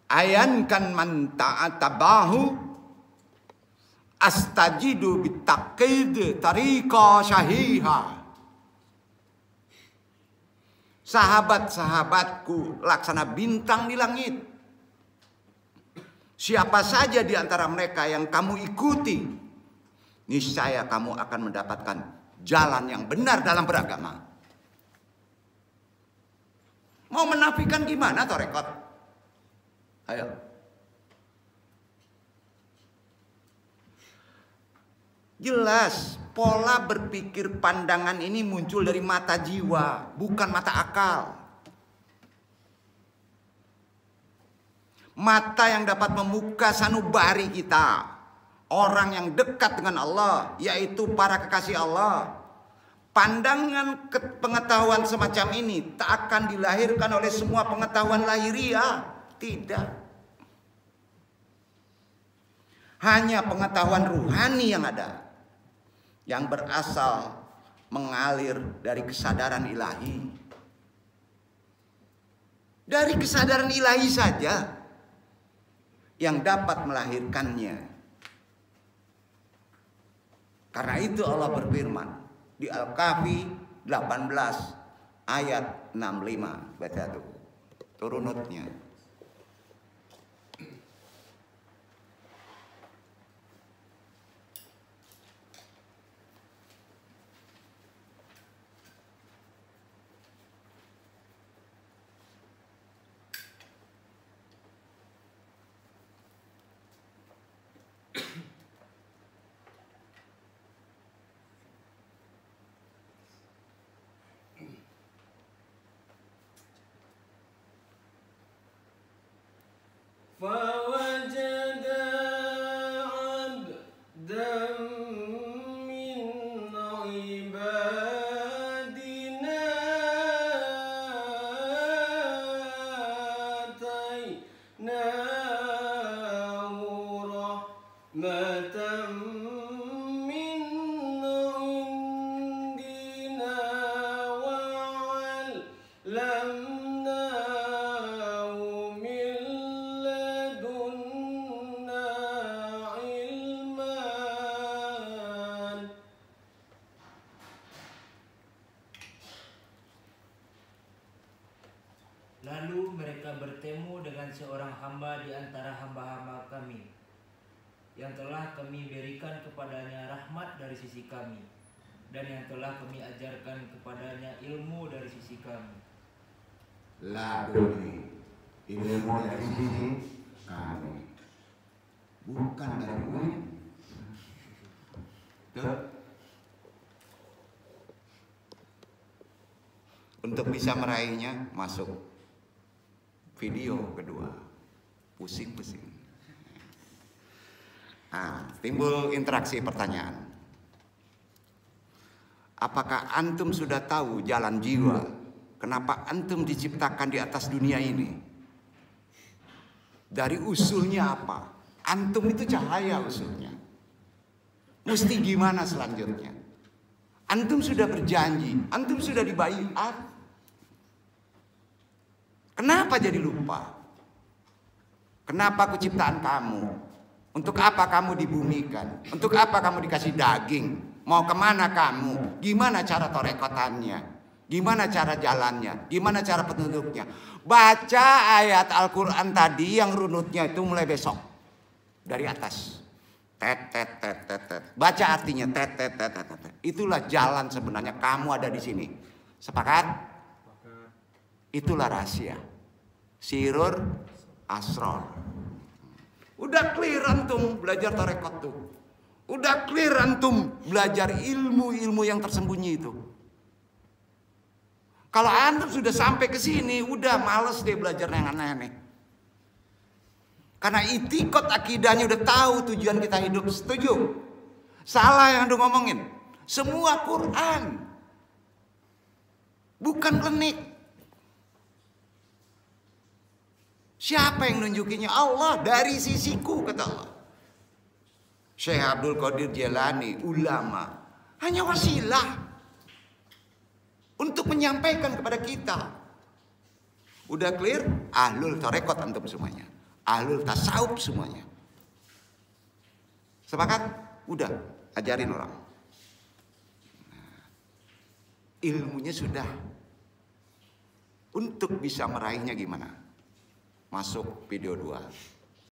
ayankan man ta'atabahu astajidu bitaqid tariqa syahiha. Sahabat-sahabatku laksana bintang di langit. Siapa saja di antara mereka yang kamu ikuti, niscaya kamu akan mendapatkan jalan yang benar dalam beragama. Mau menafikan gimana tarekat? Ayo. Jelas pola berpikir pandangan ini muncul dari mata jiwa, bukan mata akal. Mata yang dapat membuka sanubari kita, orang yang dekat dengan Allah, yaitu para kekasih Allah. Pandangan pengetahuan semacam ini tak akan dilahirkan oleh semua pengetahuan lahiriah. Tidak. Hanya pengetahuan ruhani yang ada. yang berasal mengalir dari kesadaran ilahi. Dari kesadaran ilahi saja yang dapat melahirkannya. Karena itu Allah berfirman di Al-Kahfi 18 ayat 65. Baca tuh turunutnya. فوجد عبدا من عبادنا آتيناه رحمة من عندنا وعلمناه من لدنا علما. Lalu mereka bertemu dengan seorang hamba di antara hamba-hamba kami, yang telah kami berikan kepadanya rahmat dari sisi kami, dan yang telah kami ajarkan kepadanya ilmu dari sisi kami. Laduni, ilmu dari sisi kami, bukan dari UIN. Untuk bisa meraihnya, masuk video kedua. Pusing-pusing. Nah, timbul interaksi pertanyaan. Apakah antum sudah tahu jalan jiwa? Kenapa antum diciptakan di atas dunia ini? Dari usulnya apa? Antum itu cahaya usulnya. Mesti gimana selanjutnya? Antum sudah berjanji, antum sudah dibaiat. Kenapa jadi lupa? Kenapa aku ciptaan kamu? Untuk apa kamu dibumikan? Untuk apa kamu dikasih daging? Mau kemana kamu? Gimana cara torekotannya? Gimana cara jalannya? Gimana cara petunjuknya? Baca ayat Al-Quran tadi yang runutnya itu mulai besok. Dari atas. Tet, tet, tet, tet, tet. Baca artinya tet, tet, tet, tet, tet. Itulah jalan sebenarnya. Kamu ada di sini. Sepakat? Itulah rahasia. Sirur asror. Udah clear antum belajar tarekat tuh. Udah clear antum belajar ilmu-ilmu yang tersembunyi itu. Kalau antum sudah sampai ke sini, udah males deh belajar yang aneh-aneh. Karena itikot akidahnya udah tahu tujuan kita hidup. Setuju? Salah yang udah ngomongin. Semua Quran. Bukan klinik. Siapa yang nunjukinya? Allah, dari sisiku, kata Allah. Syekh Abdul Qadir Jailani, ulama, hanya wasilah untuk menyampaikan kepada kita. Udah clear? Ahlul tarekat antum semuanya. Ahlul tasawuf semuanya. Sepakat? Udah, ajarin orang. Ilmunya sudah. Untuk bisa meraihnya gimana? Masuk video 2.